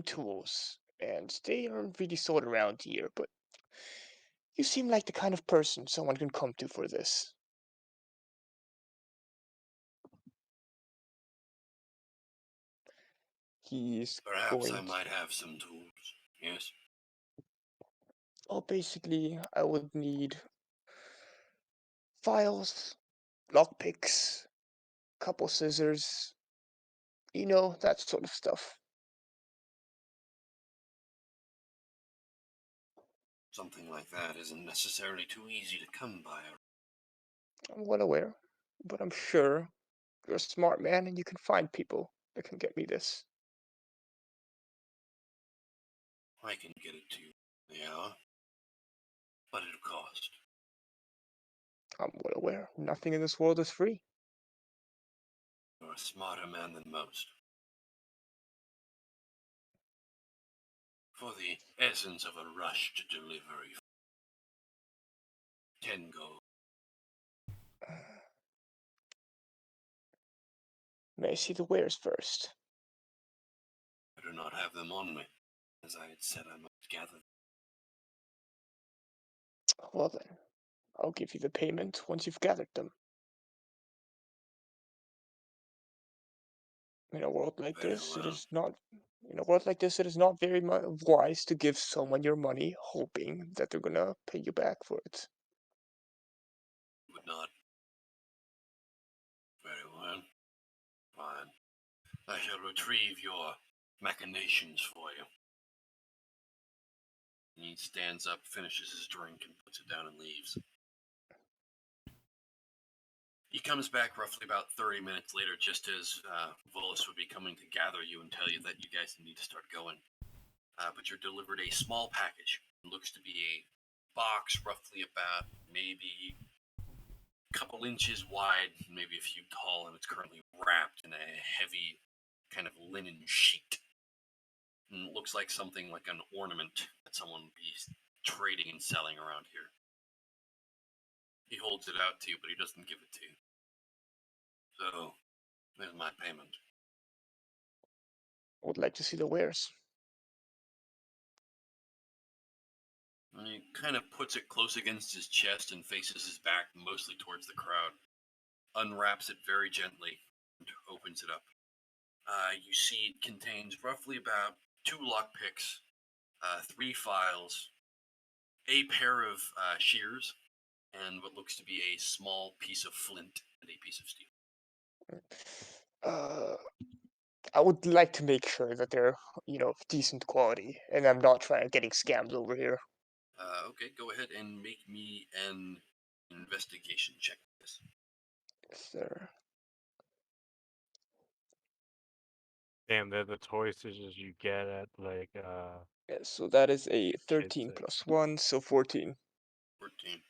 tools, and they aren't really sold around here, but you seem like the kind of person someone can come to for this. He's Perhaps I going might have some tools. Yes? Oh, basically, I would need files, lockpicks, couple scissors, that sort of stuff. Something like that isn't necessarily too easy to come by. I'm well aware, but I'm sure you're a smart man and you can find people that can get me this. I can get it to you. Yeah? But it'll cost. I'm well aware. Nothing in this world is free. You're a smarter man than most. For the essence of a rush to delivery, 10 gold. May I see the wares first? I do not have them on me, as I had said I must gather. Well then, I'll give you the payment once you've gathered them. In a world like Very this, well. it is not very wise to give someone your money hoping that they're gonna pay you back for it. Would not. Very well. Fine. I shall retrieve your machinations for you. He stands up, finishes his drink, and puts it down and leaves. He comes back roughly about 30 minutes later, just as Volus would be coming to gather you and tell you that you guys need to start going. But you're delivered a small package. It looks to be a box roughly about maybe a couple inches wide, maybe a few tall, and it's currently wrapped in a heavy kind of linen sheet. And it looks like something like an ornament that someone would be trading and selling around here. He holds it out to you, but he doesn't give it to you. So, there's my payment. I would like to see the wares. And he kind of puts it close against his chest and faces his back mostly towards the crowd. Unwraps it very gently and opens it up. You see it contains roughly about 2 lockpicks, 3 files, a pair of shears, and what looks to be a small piece of flint and a piece of steel. I would like to make sure that they're, decent quality, and I'm not getting scammed over here. Okay, go ahead and make me an investigation check. This. Yes, sir. Damn, they're the toy scissors you get at like Yeah, so that is a kids 13 section. plus 1, so 14. 14.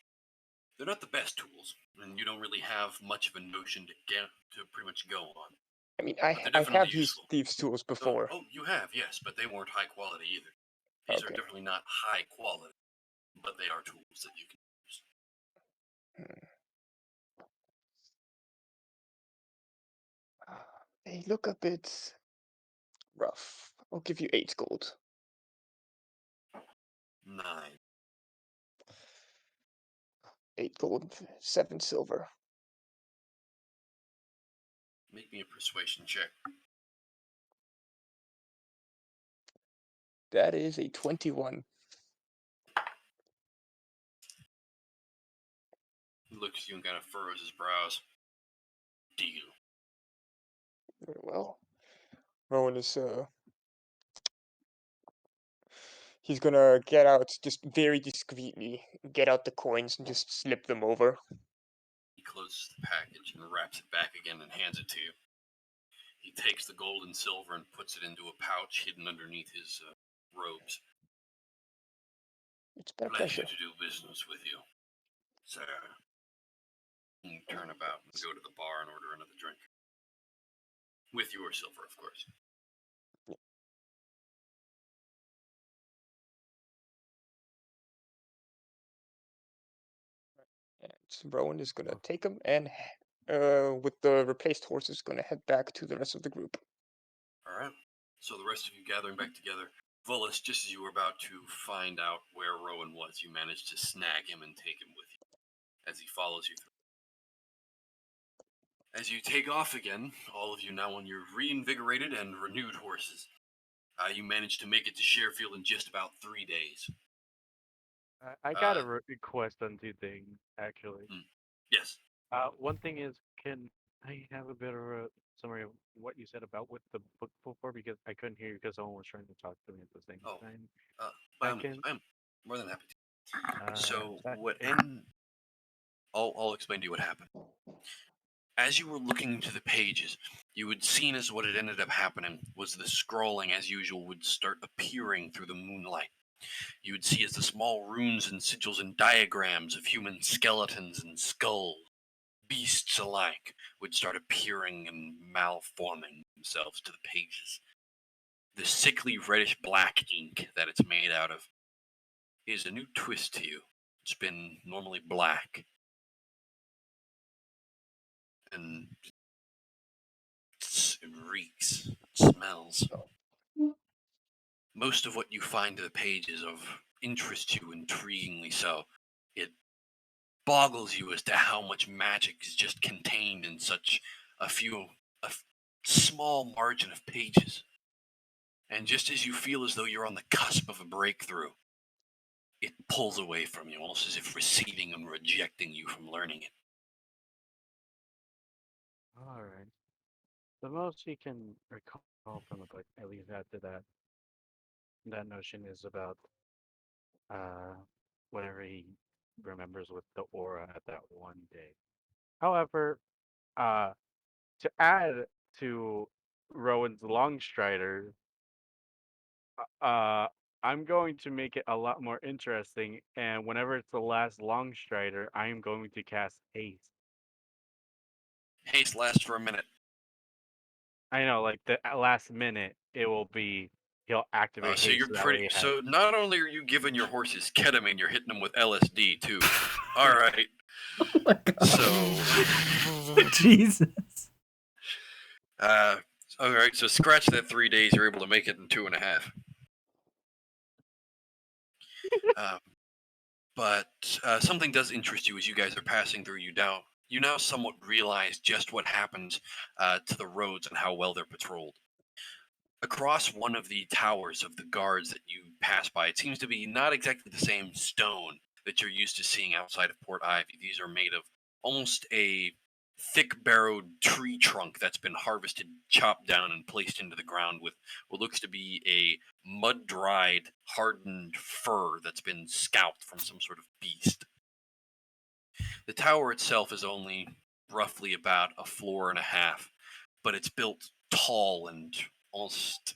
They're not the best tools, and you don't really have much of a notion to pretty much go on. I mean, But they're I definitely have used useful. thieves' tools before. Oh, you have, yes, but they weren't high quality either. These are Okay. definitely not high quality, but they are tools that you can use. They look a bit rough. I'll give you 8 gold. 9. 8 gold, 7 silver. Make me a persuasion check. That is a 21. He looks at you and kind of furrows his brows. Deal. Very well. Rowan is he's gonna get out just very discreetly, get out the coins and just slip them over. He closes the package and wraps it back again and hands it to you. He takes the gold and silver and puts it into a pouch hidden underneath his robes. It's been a Pleasure pleasure. to do business with you, sir. And you turn about and go to the bar and order another drink. With your silver, of course. And Rowan is gonna take him and with the replaced horses gonna head back to the rest of the group. Alright. So the rest of you gathering back together. Volus, just as you were about to find out where Rowan was, you managed to snag him and take him with you as he follows you through. As you take off again, all of you now on your reinvigorated and renewed horses, you managed to make it to Sharefield in just about 3 days. I got a request on 2 things, actually. Yes. One thing is, can I have a bit of a summary of what you said about what the book before? Because I couldn't hear you because someone was trying to talk to me at the same time. By all means, I'm more than happy to. So what? I'll explain to you what happened. As you were looking into the pages, you had seen as what had ended up happening was the scrolling, as usual, would start appearing through the moonlight. You would see as the small runes and sigils and diagrams of human skeletons and skulls, beasts alike, would start appearing and malforming themselves to the pages. The sickly reddish black ink that it's made out of is a new twist to you. It's been normally black. And it reeks, it smells. Most of what you find in the pages of interest you intriguingly so. It boggles you as to how much magic is just contained in such a small margin of pages. And just as you feel as though you're on the cusp of a breakthrough, it pulls away from you, almost as if receding and rejecting you from learning it. Alright. The most he can recall from the book, at least after that notion, is about whatever he remembers with the aura at that one day. However, to add to Rowan's Longstrider, I'm going to make it a lot more interesting, and whenever it's the last Longstrider, I am going to cast Haste. Haste lasts for a minute. I know, like the last minute, it will be he'll activate So Haste. you're pretty. So not only are you giving your horses ketamine, you're hitting them with LSD too. All right. Oh my god. So Jesus. All right. So scratch that 3 days. You're able to make it in 2.5. But something does interest you as you guys are passing through. You now somewhat realize just what happens to the roads and how well they're patrolled. Across one of the towers of the guards that you pass by, it seems to be not exactly the same stone that you're used to seeing outside of Port Ivy. These are made of almost a thick-barrowed tree trunk that's been harvested, chopped down, and placed into the ground with what looks to be a mud-dried, hardened fur that's been scalped from some sort of beast. The tower itself is only roughly about a floor and a half, but it's built tall and almost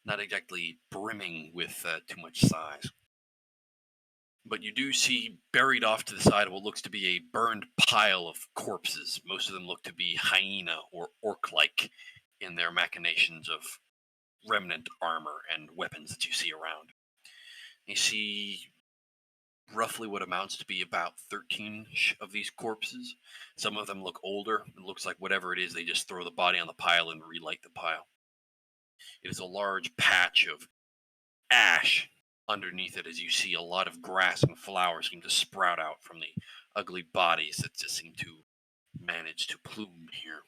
not exactly brimming with too much size. But you do see buried off to the side what looks to be a burned pile of corpses. Most of them look to be hyena or orc-like in their machinations of remnant armor and weapons that you see around. You see roughly what amounts to be about 13 of these corpses. Some of them look older. It looks like whatever it is, they just throw the body on the pile and relight the pile. It is a large patch of ash underneath it, as you see a lot of grass and flowers seem to sprout out from the ugly bodies that just seem to manage to plume here.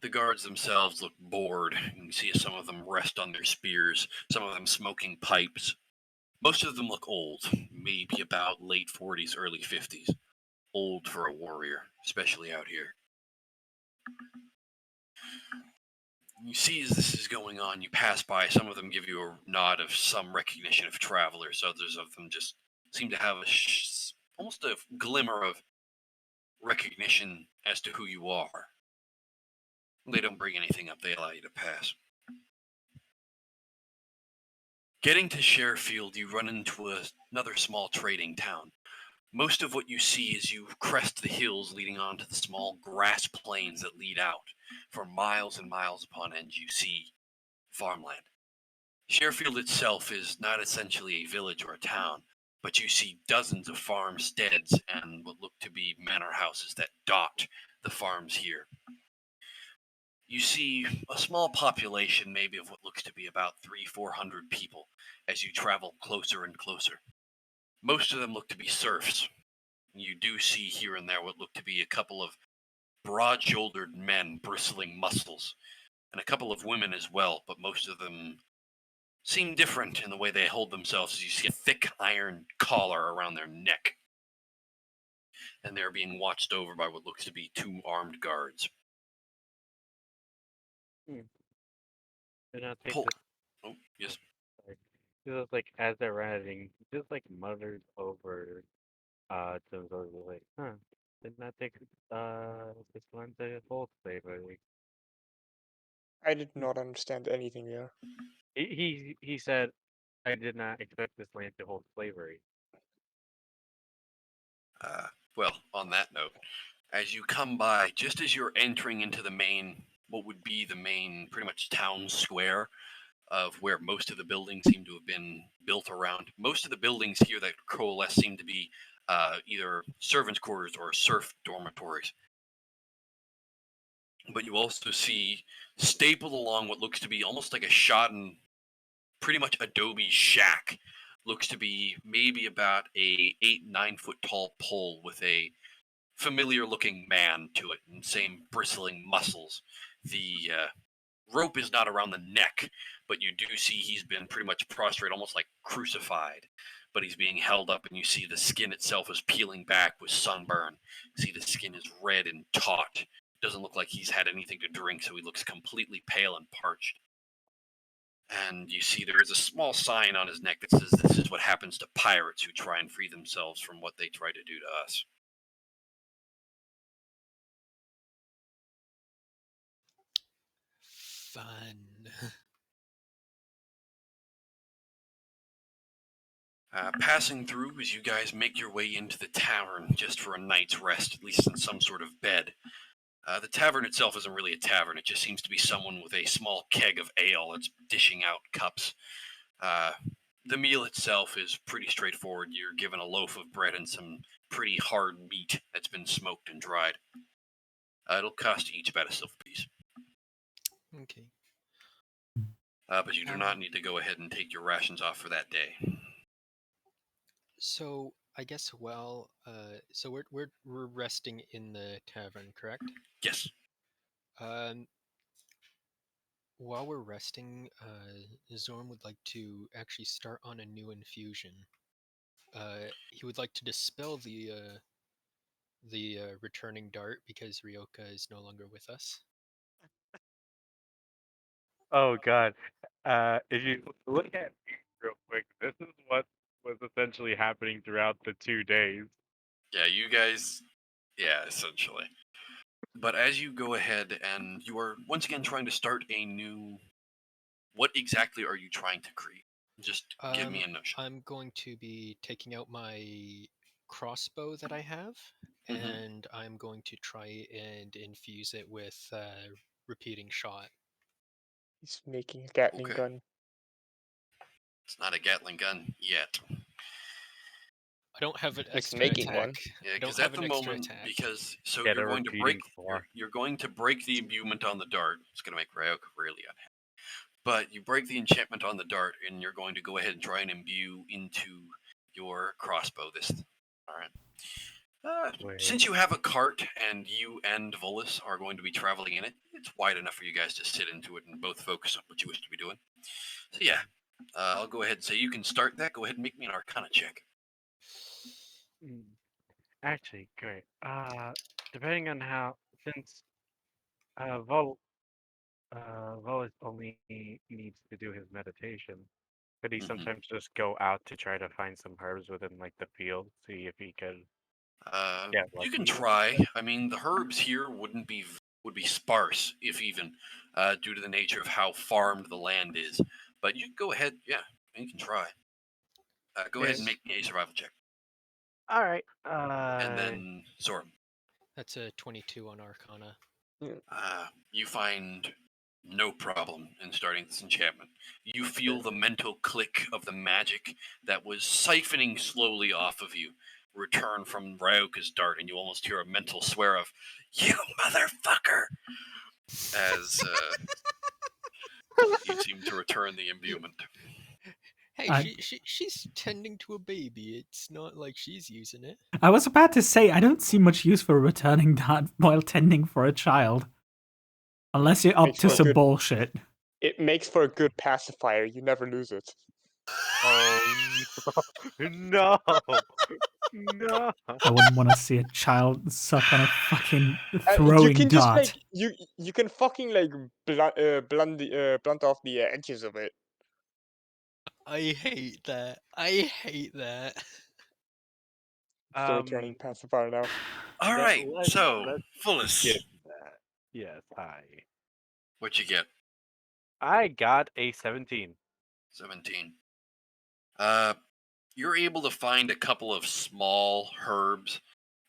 The guards themselves look bored. You can see some of them rest on their spears, some of them smoking pipes. Most of them look old, maybe about late 40s, early 50s. Old for a warrior, especially out here. You see as this is going on, you pass by, some of them give you a nod of some recognition of travelers, others of them just seem to have almost a glimmer of recognition as to who you are. They don't bring anything up, they allow you to pass. Getting to Sharefield, you run into another small trading town. Most of what you see as you crest the hills leading onto the small grass plains that lead out. For miles and miles upon end, you see farmland. Sharefield itself is not essentially a village or a town, but you see dozens of farmsteads and what look to be manor houses that dot the farms here. You see a small population, maybe of what looks to be about 300-400 people, as you travel closer and closer. Most of them look to be serfs. You do see here and there what look to be a couple of broad-shouldered men, bristling muscles, and a couple of women as well, but most of them seem different in the way they hold themselves, as you see a thick iron collar around their neck. And they're being watched over by what looks to be 2 armed guards. And I'll take Pull. this. Oh, yes. Like, just like as they're running, just like mutters over to themselves like, huh, did not take this one to hold slavery. I did not understand anything there. He said, I did not expect this land to hold slavery. Well, on that note, as you come by, just as you're entering into the main, what would be the main, pretty much town square of where most of the buildings seem to have been built around, most of the buildings here that coalesce seem to be either servants' quarters or serf dormitories. But you also see stapled along what looks to be almost like a shodden, pretty much adobe shack. Looks to be maybe about a 8-9 foot tall pole with a familiar looking man to it, and same bristling muscles. The rope is not around the neck, but you do see he's been pretty much prostrate, almost like crucified. But he's being held up, and you see the skin itself is peeling back with sunburn. You see the skin is red and taut. Doesn't look like he's had anything to drink, so he looks completely pale and parched. And you see there is a small sign on his neck that says this is what happens to pirates who try and free themselves from what they try to do to us. Fun. Passing through as you guys make your way into the tavern just for a night's rest, at least in some sort of bed. The tavern itself isn't really a tavern. It just seems to be someone with a small keg of ale that's dishing out cups. The meal itself is pretty straightforward. You're given a loaf of bread and some pretty hard meat that's been smoked and dried. It'll cost you each about a silver piece. Okay. But you do not need to go ahead and take your rations off for that day. So I guess so we're resting in the tavern, correct? Yes. While we're resting, Zorn would like to actually start on a new infusion. He would like to dispel the returning dart because Ryoka is no longer with us. Oh God. If you look at me real quick, this is what was essentially happening throughout the 2 days. Yeah, you guys. Yeah, essentially. But as you go ahead and you are once again trying to start a new. What exactly are you trying to create? Just give me a notion. I'm going to be taking out my crossbow that I have, Mhm. and I'm going to try and infuse it with repeating shot. He's making a Gatling Okay. gun. It's not a Gatling gun yet. I don't have an He's extra making attack. one. Yeah, I don't because have at an the extra moment, attack. so Get you're a going to repeating break floor. you're going to break the imbuement on the dart. It's going to make Ryok really unhappy. But you break the enchantment on the dart, and you're going to go ahead and try and imbue into your crossbow this. All right. Since you have a cart and you and Volus are going to be traveling in it, it's wide enough for you guys to sit into it and both focus on what you wish to be doing. So yeah, I'll go ahead and say you can start that. Go ahead and make me an Arcana check. Actually, great. Depending on how, since Vol Volus only needs to do his meditation, could he Mhm. sometimes just go out to try to find some herbs within like the field, see if he could get lucky? You can try. I mean, the herbs here would be sparse, if even, due to the nature of how farmed the land is. But you can go ahead. Yeah, you can try. Go ahead and Yes. make me a survival check, All right. and then Zora. That's a 22 on Arcana. You find no problem in starting this enchantment. You feel the mental click of the magic that was siphoning slowly off of you return from Ryoka's dart, and you almost hear a mental swear of, "You motherfucker!" as you seem to return the imbuement. Hey, she's tending to a baby. It's not like she's using it. I was about to say, I don't see much use for returning that while tending for a child. Unless you're up Makes to for some good- bullshit. It makes for a good pacifier. You never lose it. Oh no, no! I wouldn't want to see a child suck on a fucking You throwing can just dart. like you can fucking like blunt off the edges of it. I hate that. I hate that. It's the returning pacifier now. All right, so let's Fullest, skip that. Yes, hi. what'd you get? I got a 17. 17. You're able to find a couple of small herbs.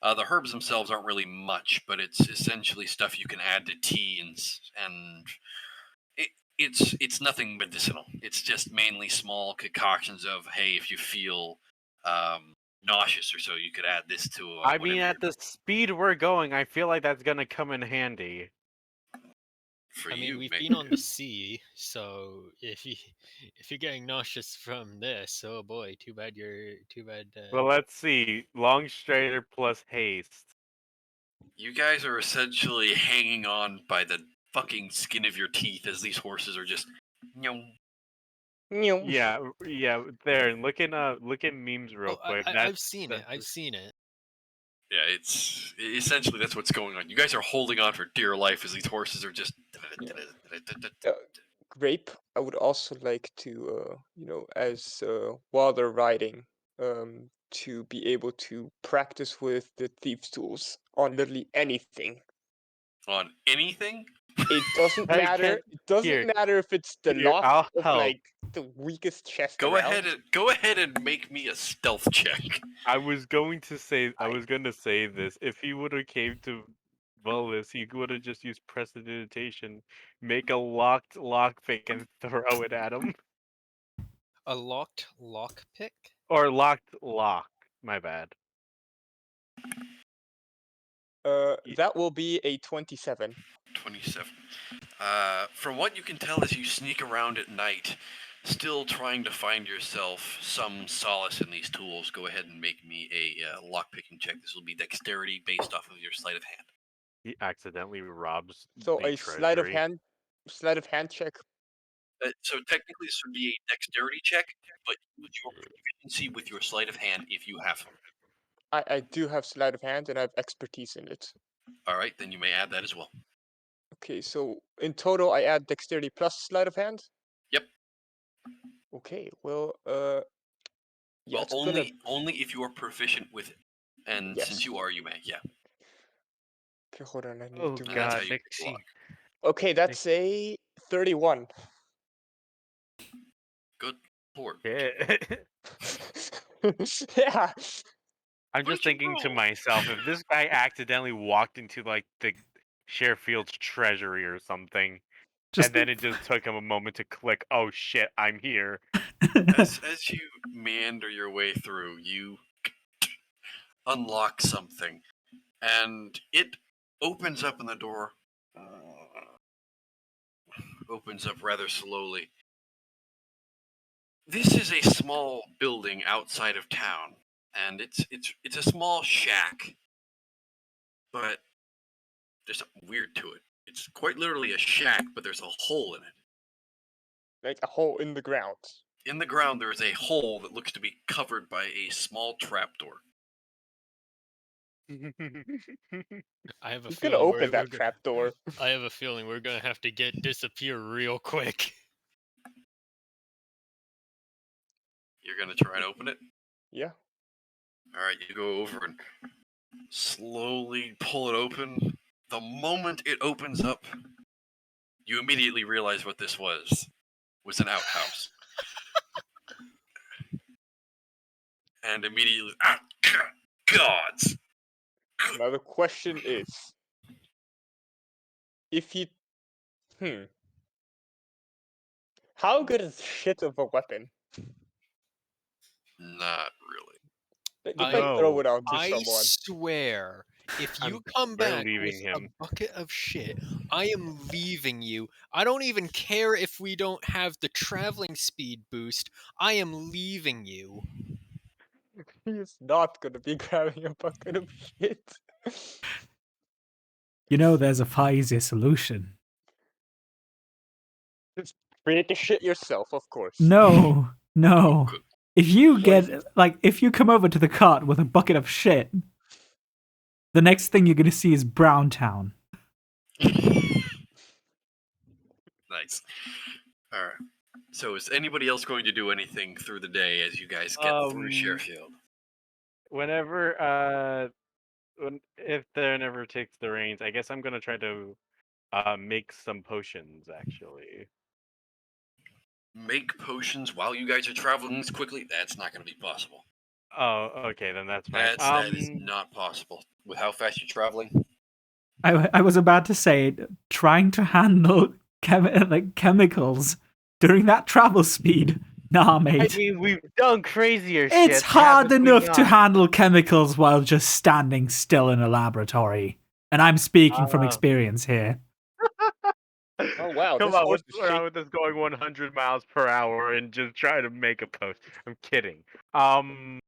The herbs themselves aren't really much, but it's essentially stuff you can add to tea, and it's nothing medicinal. It's just mainly small concoctions of, hey, if you feel nauseous or so, you could add this to. I mean, whatever at the speed we're going, I feel like that's gonna come in handy. for I mean, you, we've maybe. been on the sea, so if you're getting nauseous from this, oh boy, too bad. Well, let's see. Long Strider plus haste. You guys are essentially hanging on by the fucking skin of your teeth as these horses are just. Yeah, yeah. There, and look at memes real Oh, quick. I've seen it. I've seen it. Yeah, it's essentially that's what's going on. You guys are holding on for dear life as these horses are just. Grape, I would also like to, as while they're riding, to be able to practice with the thief's tools on literally anything. On anything? It doesn't I matter. can't- It doesn't here, matter if it's the here, lock I'll of help. like the weakest chest Go around. ahead and make me a stealth check. I was going to say this. If he would have came to Volus, he would have just used prestidigitation, make a locked lockpick, and throw it at him. A locked lockpick? Or locked lock. My bad. That will be a 27. 27. From what you can tell as you sneak around at night, still trying to find yourself some solace in these tools, go ahead and make me a lockpicking check. This will be dexterity based off of your sleight of hand. He accidentally robs So the a sleight of treasury. hand check. So technically, this would be a dexterity check, but use your proficiency with your sleight of hand if you have them. I do have sleight of hand and I have expertise in it. All right, then you may add that as well. Okay, so in total I add dexterity plus sleight of hand. Yep. Okay, well, yeah, Well, it's gonna. only if you are proficient with it, and Yes. since you are, you may. Yeah. Okay, hold on, I need Oh to do And that's how god, you block. Okay, that's a 31. Good lord. Yeah. Yeah. I'm What just did you thinking to roll? myself, if this guy accidentally walked into like the Sherfield's treasury or something, And then it just took him a moment to click, oh shit, I'm here. As you meander your way through, you unlock something, and it opens up in the door. Opens up rather slowly. This is a small building outside of town, and it's a small shack, but there's something weird to it. It's quite literally a shack, but there's a hole in it. Like a hole in the ground. In the ground, there is a hole that looks to be covered by a small trapdoor. I have a He's gonna feeling open that trap door. I have a feeling we're gonna have to disappear real quick. You're gonna try and open it? Yeah. Alright, you go over and slowly pull it open. The moment it opens up, you immediately realize what this was an outhouse. And immediately, gods! Now the question is, if you, how good is shit of a weapon? Not really. Like, if I throw it onto I someone, swear, if you I'm come back with leaving a him. bucket of shit, I am leaving you. I don't even care if we don't have the traveling speed boost. I am leaving you. he's not gonna be grabbing a bucket of shit. You know, there's a far easier solution. Just create the shit yourself, of course. No. If you What if you come over to the cart with a bucket of shit, the next thing you're gonna see is Brown Town. Nice. Alright. So is anybody else going to do anything through the day as you guys get through Sheffield? Whenever if there never takes the reins, I guess I'm gonna try to make some potions actually. Make potions while you guys are traveling this quickly? That's not going to be possible. Oh, okay, then that's fine. That is not possible. With how fast you're traveling? I was about to say, trying to handle chemicals during that travel speed. Nah, mate. I mean, we've done crazier shit. It's hard haven't we enough to not? handle chemicals while just standing still in a laboratory. And I'm speaking from experience here. Oh wow, Come this on, horse what's is wrong with us going 100 miles per hour and just try to make a post? I'm kidding. Oh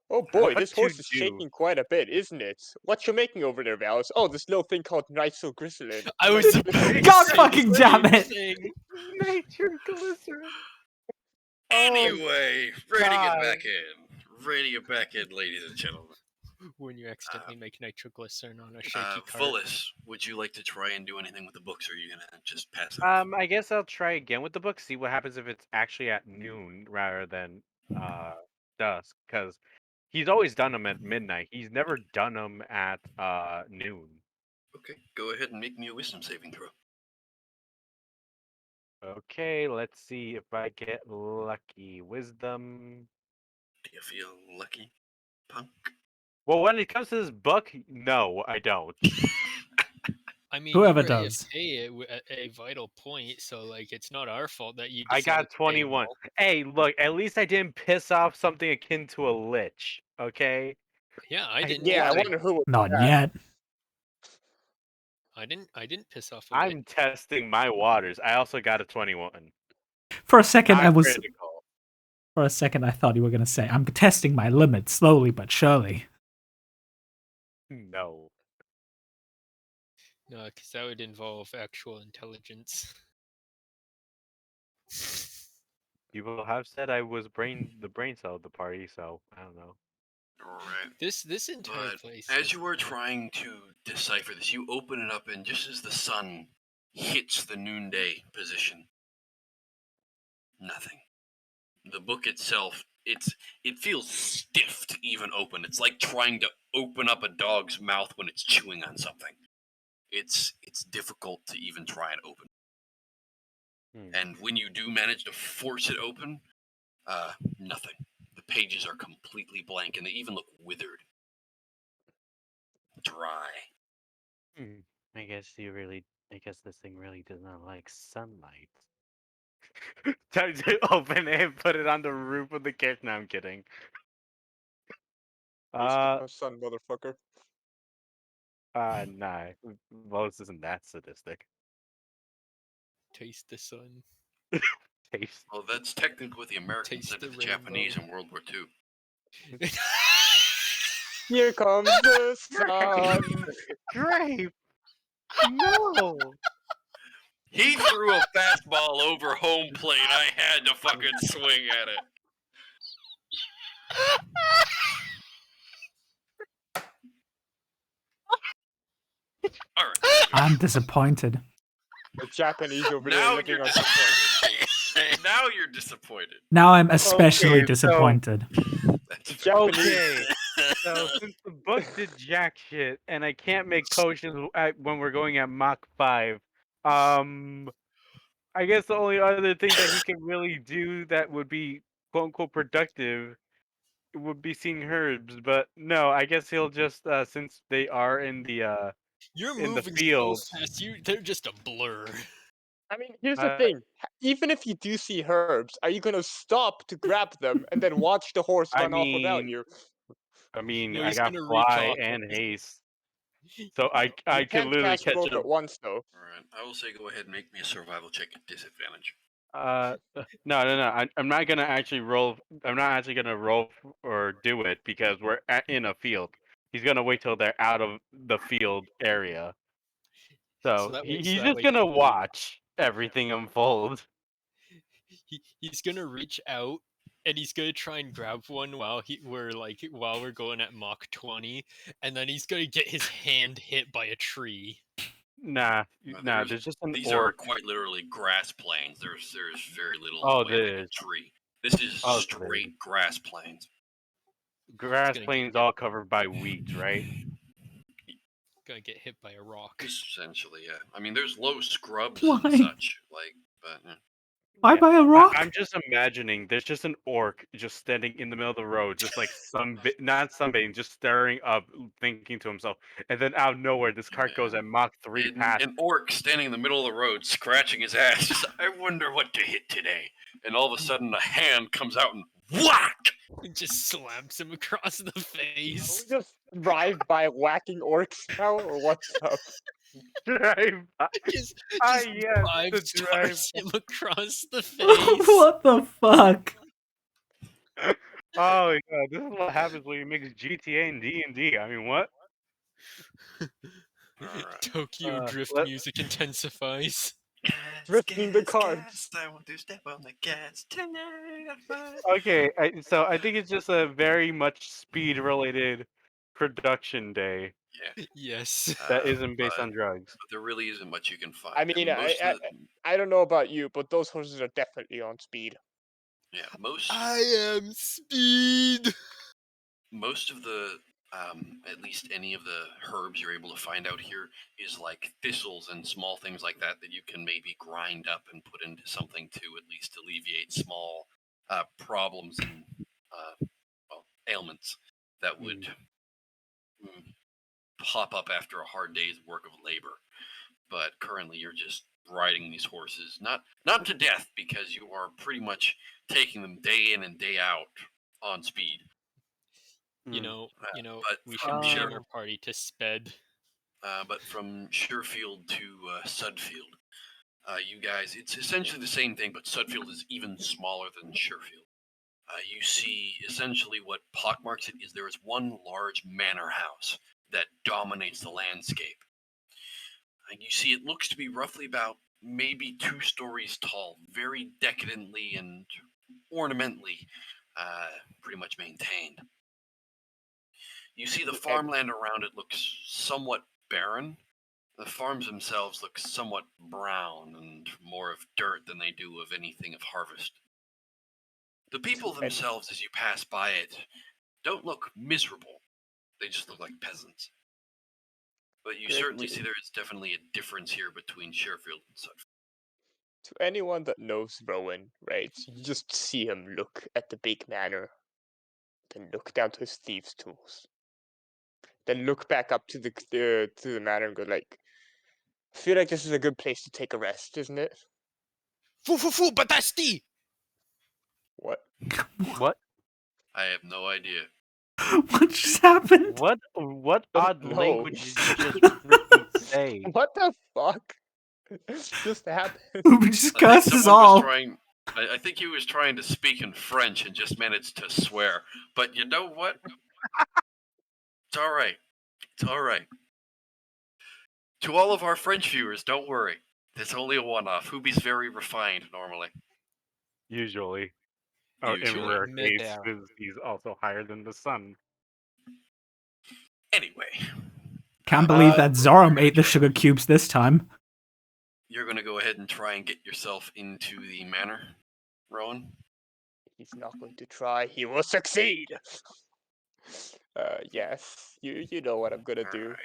boy, what this to horse is do? shaking quite a bit, isn't it? What you making over there, Valis? Oh, this little thing called nitroglycerin. I was about to God say fucking the damn same it! thing. Nitroglycerin. Anyway, ready to get God. back in. Ready to get back in, ladies and gentlemen. When you accidentally make nitroglycerin on a shaky cart. Fullis, would you like to try and do anything with the books, or are you going to just pass it? I guess I'll try again with the book. See what happens if it's actually at noon rather than dusk. Because he's always done them at midnight. He's never done them at noon. Okay, go ahead and make me a wisdom saving throw. Okay, let's see if I get lucky. Wisdom. Do you feel lucky, punk? Well, when it comes to this book, no, I don't. I mean, Whoever you were does. AFK at a vital point, so like it's not our fault that you. I got decided to pay 21. well. Hey, look, at least I didn't piss off something akin to a lich. Okay. Yeah, I didn't. Yeah, I either. wonder who. Not yet. I didn't piss off a I'm testing my waters. I also got a 21. For a second, Not critical. For a second, I thought you were going to say, I'm testing my limits slowly but surely. No. No, because that would involve actual intelligence. People have said I was the brain cell of the party, so I don't know. Alright. This entire But place. as you are trying to decipher this, you open it up, and just as the sun hits the noonday position, nothing. The book itself, it feels stiff to even open. It's like trying to open up a dog's mouth when it's chewing on something. It's difficult to even try and open. And when you do manage to force it open, nothing. The pages are completely blank, and they even look withered. Dry. I guess you really I guess this thing really does not like sunlight. Time to open it and put it on the roof of the cave. No, I'm kidding. Waste of my son, motherfucker. Nah. Wallace isn't that sadistic. Taste the sun. Taste. Well, that's technically what the Americans Taste said to the the Japanese rainbow. in World War II. Here comes the sun. Grape! No! He threw a fastball over home plate. I had to fucking swing at it. All right. I'm disappointed. The Japanese over there Now living you're on. disappointed. Now you're disappointed. Now I'm especially Okay, so- disappointed. That's fair. Japanese. Okay, so since the book did jack shit, and I can't make potions when we're going at Mach 5, I guess the only other thing that he can really do that would be quote-unquote productive would be seeing herbs, but no, I guess he'll just, since they are in the You're in the moving field. so fast. They're just a blur. I mean, here's the thing. Even if you do see herbs, are you gonna stop to grab them and then watch the horse I run off without mean- you? No, I he's got gonna reach fly off and and- haste, so I You could can't literally cast catch both him. at once, though. All right. I will say go ahead and make me a survival check at disadvantage. No. I'm not gonna actually roll. I'm not actually gonna roll or do it because we're in a field. He's gonna wait till they're out of the field area. So that way- he's that just way- gonna watch everything unfold. He's gonna reach out and he's gonna try and grab one while we're going at Mach 20, and then he's gonna get his hand hit by a tree. Nah. There's- There's just an These are orc. quite literally grass plains. There's very little Oh, in the way of there like a is. tree. This is Oh, there straight grass plains. Grass gonna plains get- all covered by wheat, right? Gonna get hit by a rock. Essentially, yeah. I mean, there's low scrubs Why? and such, but yeah. Why Yeah. by a rock? I'm just imagining there's just an orc just standing in the middle of the road, just like not sunbathing, just staring up, thinking to himself. And then out of nowhere, this cart goes at Mach 3 past. An orc standing in the middle of the road, scratching his ass. Just, I wonder what to hit today. And all of a sudden, a hand comes out and whack! It just slams him across the Are face. we just drive by whacking orcs now, or what's up? Drive by. Just Yes, five the stars him across the face. What the fuck? Oh yeah, this is what happens when you mix GTA and D&D. I mean, what? Alright. Tokyo drift let- music intensifies. Drifting the carts. I want to step on the gas tonight. Okay, so I think it's just a very much speed-related production day Yes. that isn't based but- on drugs. But there really isn't much you can find. I mean, most of the, I don't know about you, but those horses are definitely on speed. yeah, most am speed. most of the at least any of the herbs you're able to find out here is like thistles and small things like that you can maybe grind up and put into something to at least alleviate small problems and ailments that would pop up after a hard day's work of labor. But currently you're just riding these horses, not to death, because you are pretty much taking them day in and day out on speed. You know, but we from should name Sure- our party to Sped. but from Surefield to Sudfield, you guys, it's essentially the same thing, but Sudfield is even smaller than Surefield. You see, essentially what pockmarks it is there is one large manor house that dominates the landscape. And you see it looks to be roughly about maybe 2 stories tall, very decadently and ornamentally pretty much maintained. You see the farmland around it looks somewhat barren. The farms themselves look somewhat brown and more of dirt than they do of anything of harvest. The people themselves, as you pass by it, don't look miserable. They just look like peasants. But you certainly see there is definitely a difference here between Surefield and Sudfield. To anyone that knows Rowan, right, you just see him look at the big manor, then look down to his thieves' tools, then look back up to the manor and go like, I feel like this is a good place to take a rest, isn't it? Foo, batasti! What? What? I have no idea. What just happened? What Oh, odd no. language did you just freaking say? What the fuck just happened? Ubi just I think cursed us someone was all. trying. I think he was trying to speak in French and just managed to swear. But you know what? It's all right. It's all right. To all of our French viewers, don't worry. It's only a one-off. Hoobie's very refined normally. Usually. Oh, in Usually. rare case, Midair. because he's also higher than the sun. Anyway, Can't believe that Zoram you're ate the gonna sugar cubes this time. You're going to go ahead and try and get yourself into the manor, Rowan? He's not going to try. He will succeed. Yes. You know what I'm gonna do. Alright.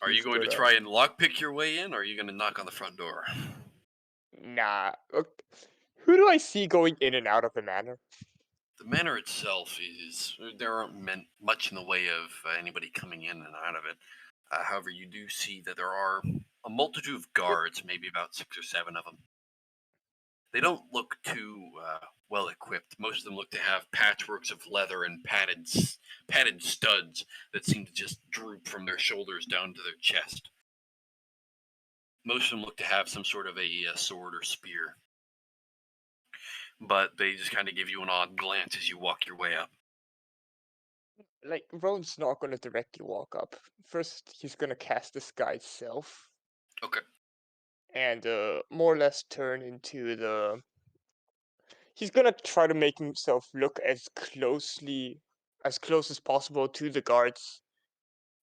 Are you He's going to gonna- try and lockpick your way in, or are you going to knock on the front door? Nah. Look, who do I see going in and out of the manor? The manor itself there aren't much in the way of anybody coming in and out of it. However, you do see that there are a multitude of guards, maybe about 6 or 7 of them. They don't look too well equipped. Most of them look to have patchworks of leather and padded studs that seem to just droop from their shoulders down to their chest. Most of them look to have some sort of a sword or spear. But they just kind of give you an odd glance as you walk your way up. Like, Rowan's not gonna directly walk up. First, he's gonna cast Disguise Self. Okay. And more or less turn into the. He's gonna try to make himself look as close as possible to the guards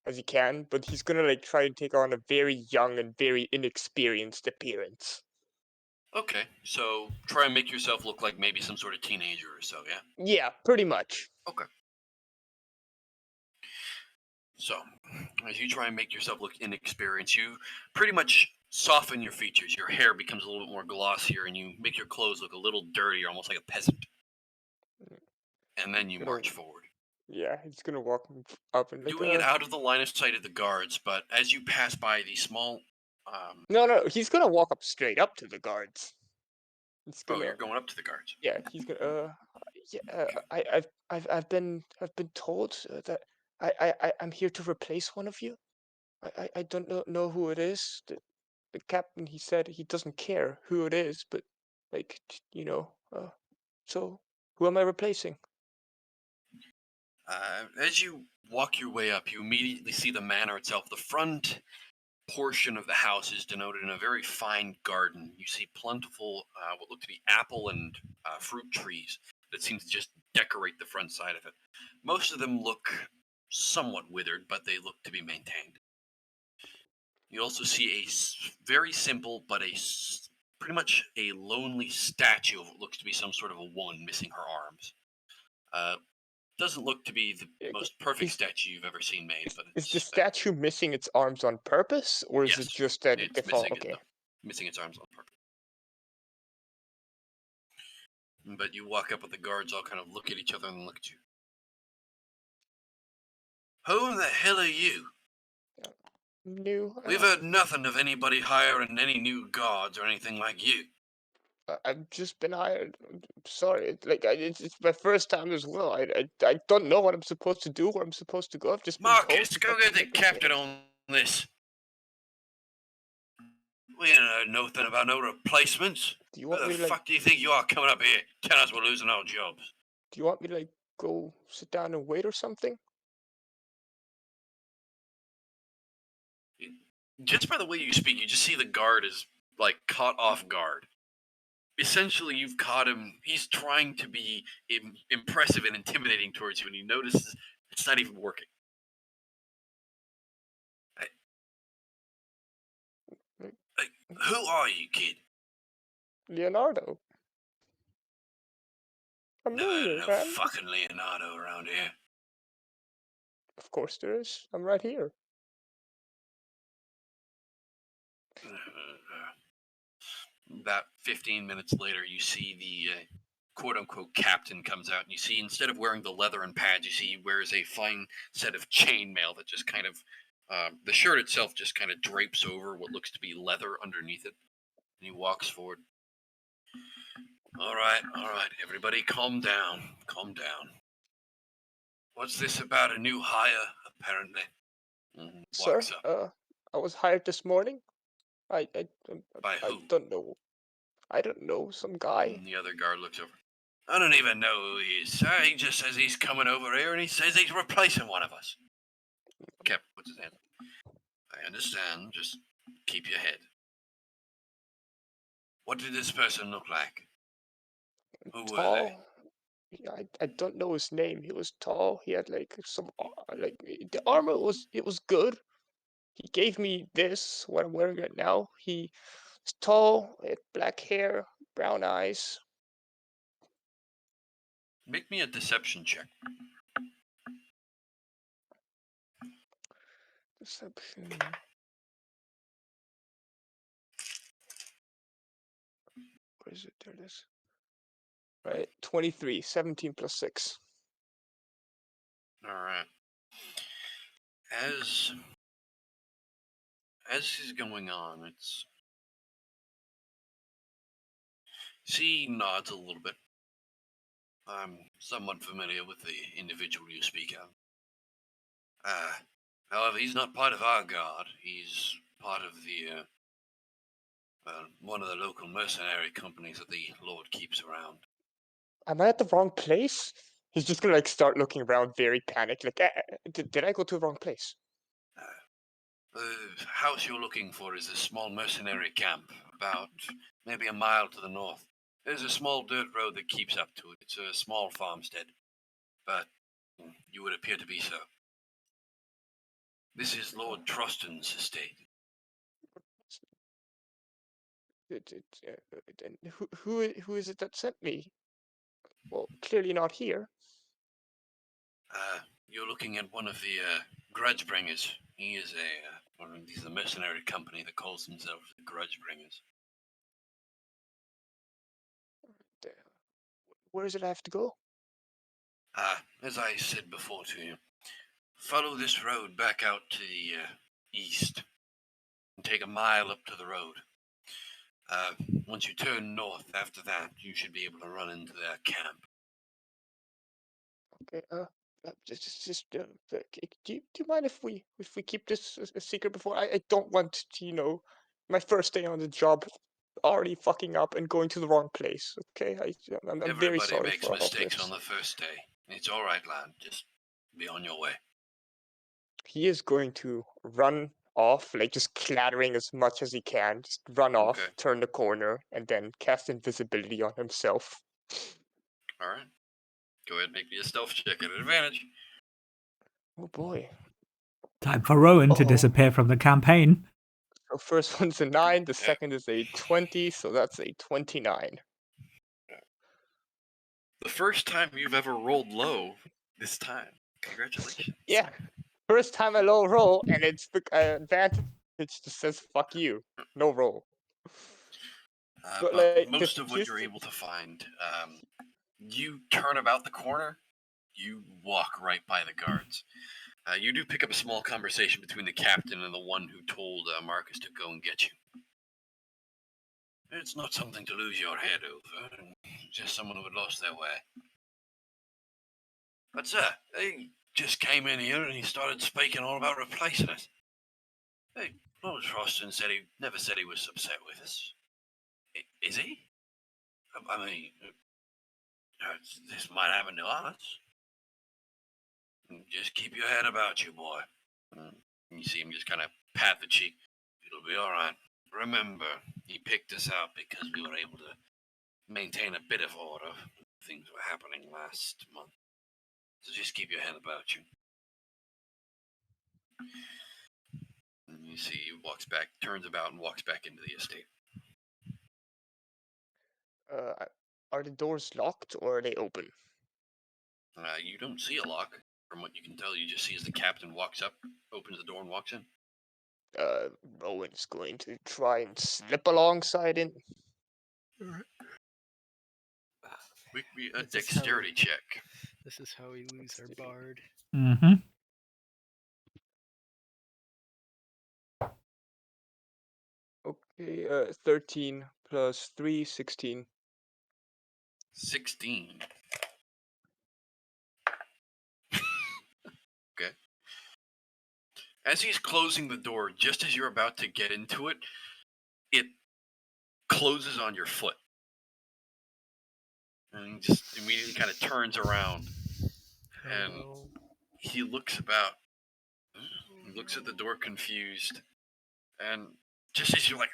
as he can, but he's gonna like try and take on a very young and very inexperienced appearance. Okay, so try and make yourself look like maybe some sort of teenager or so, yeah? Yeah, pretty much. Okay. So, as you try and make yourself look inexperienced, you pretty much soften your features. Your hair becomes a little bit more glossier, and you make your clothes look a little dirtier, almost like a peasant. And then you Gonna- march forward. Yeah, he's gonna walk up and like. Doing it out of the line of sight of the guards, but as you pass by the small... No, he's gonna walk up straight up to the guards. He's Oh, gonna. you're going up to the guards. Yeah, he's gonna. Yeah, I've been told that I'm here to replace one of you. I don't know who it is. The captain, he said he doesn't care who it is, but like so who am I replacing? As you walk your way up, you immediately see the manor itself. The front portion of the house is denoted in a very fine garden. You see plentiful, what look to be apple and fruit trees that seem to just decorate the front side of it. Most of them look somewhat withered, but they look to be maintained. You also see a very simple, but pretty much a lonely statue of what looks to be some sort of a woman missing her arms. Doesn't look to be the most perfect statue you've ever seen made, but Is the statue missing its arms on purpose, or is it Yes, just that it's they fall? missing Okay. missing its arms on purpose. But you walk up with the guards, all kind of look at each other and look at you. Who the hell are you? New. We've heard nothing of anybody hiring any new guards or anything like you. I've just been hired. I'm sorry. It's my first time as well. I don't know what I'm supposed to do, where I'm supposed to go. I've just been told. Marcus, to go fucking get the make a captain change. on this. We ain't heard nothing about no replacements. Do you Who want the me to fuck do you think you are coming up here? Tell us we're losing our jobs. Do you want me to like go sit down and wait or something? Just by the way you speak, you just see the guard is like caught off guard. Essentially, you've caught him. He's trying to be impressive and intimidating towards you, and he notices it's not even working. Like, who are you, kid? Leonardo. I'm Never new heard here, of no man. fucking Leonardo around here. Of course there is. I'm right here. About 15 minutes later, you see the quote-unquote captain comes out, and you see instead of wearing the leather and pads, you see he wears a fine set of chainmail that just kind of The shirt itself just kind of drapes over what looks to be leather underneath it. And he walks forward. All right, everybody calm down. What's this about a new hire, apparently? Sir, Walks up. I was hired this morning. I By who? don't know. I don't know, some guy. And the other guard looks over. I don't even know who he is, sir. He just says he's coming over here and he says he's replacing one of us. Cap puts his hand up. I understand. Just keep your head. What did this person look like? Who were they? Tall. I don't know his name. He was tall. He had like some like the armor was good. He gave me this, what I'm wearing right now. He was tall, he had black hair, brown eyes. Make me a deception check. Deception. Where is it? There it is. Right, 23, 17 plus 6. All right. As is going on, she nods a little bit. I'm somewhat familiar with the individual you speak of. However, he's not part of our guard. He's part of the one of the local mercenary companies that the Lord keeps around. Am I at the wrong place? He's just gonna like start looking around, very panicked. Like, did I go to the wrong place? The house you're looking for is a small mercenary camp, about maybe a mile to the north. There's a small dirt road that keeps up to it. It's a small farmstead, but you would appear to be so. This is Lord Truston's estate. And who is it that sent me? Well, clearly not here. You're looking at one of the grudge bringers. He is he's a mercenary company that calls themselves the grudge bringers. Where does it have to go? As I said before to you, follow this road back out to the east and take a mile up to the road. Once you turn north after that, you should be able to run into their camp. Okay, do you mind if we keep this a secret before? I don't want to, my first day on the job already fucking up and going to the wrong place. Okay, I'm very Everybody sorry makes for all mistakes this. on the first day. It's all right, lad. Just be on your way. He is going to run off, like just clattering as much as he can. Just run off, Okay. turn the corner, and then cast invisibility on himself. All right. Go ahead and make me a stealth check at advantage. Oh boy. Time for Rowan to Uh-oh. disappear from the campaign. So first one's a 9, the second is a 20, so that's a 29. The first time you've ever rolled low this time. Congratulations. Yeah. First time I low roll, and it's the advantage just says fuck you. No roll. But like, most of what you're able to find, you turn about the corner, you walk right by the guards. You do pick up a small conversation between the captain and the one who told Marcus to go and get you. It's not something to lose your head over, just someone who had lost their way. But sir, he just came in here and he started speaking all about replacing us. Hey, Lord Truston said he never said he was upset with us. Is he? I mean, this might happen to us. Just keep your head about you, boy. You see him just kind of pat the cheek. It'll be all right. Remember, he picked us out because we were able to maintain a bit of order. Things were happening last month. So just keep your head about you. And you see he walks back, turns about, and walks back into the estate. Are the doors locked or are they open? You don't see a lock. From what you can tell, you just see as the captain walks up, opens the door, and walks in. Rowan's going to try and slip alongside it. Alright. Make me a This is how dexterity check. This is how we lose our bard. Mm-hmm. Okay, 13 plus 3, 16. 16. Okay. As he's closing the door, just as you're about to get into it, it closes on your foot. And he just immediately kind of turns around. And Hello. he looks about. He looks at the door confused. And just as you're like,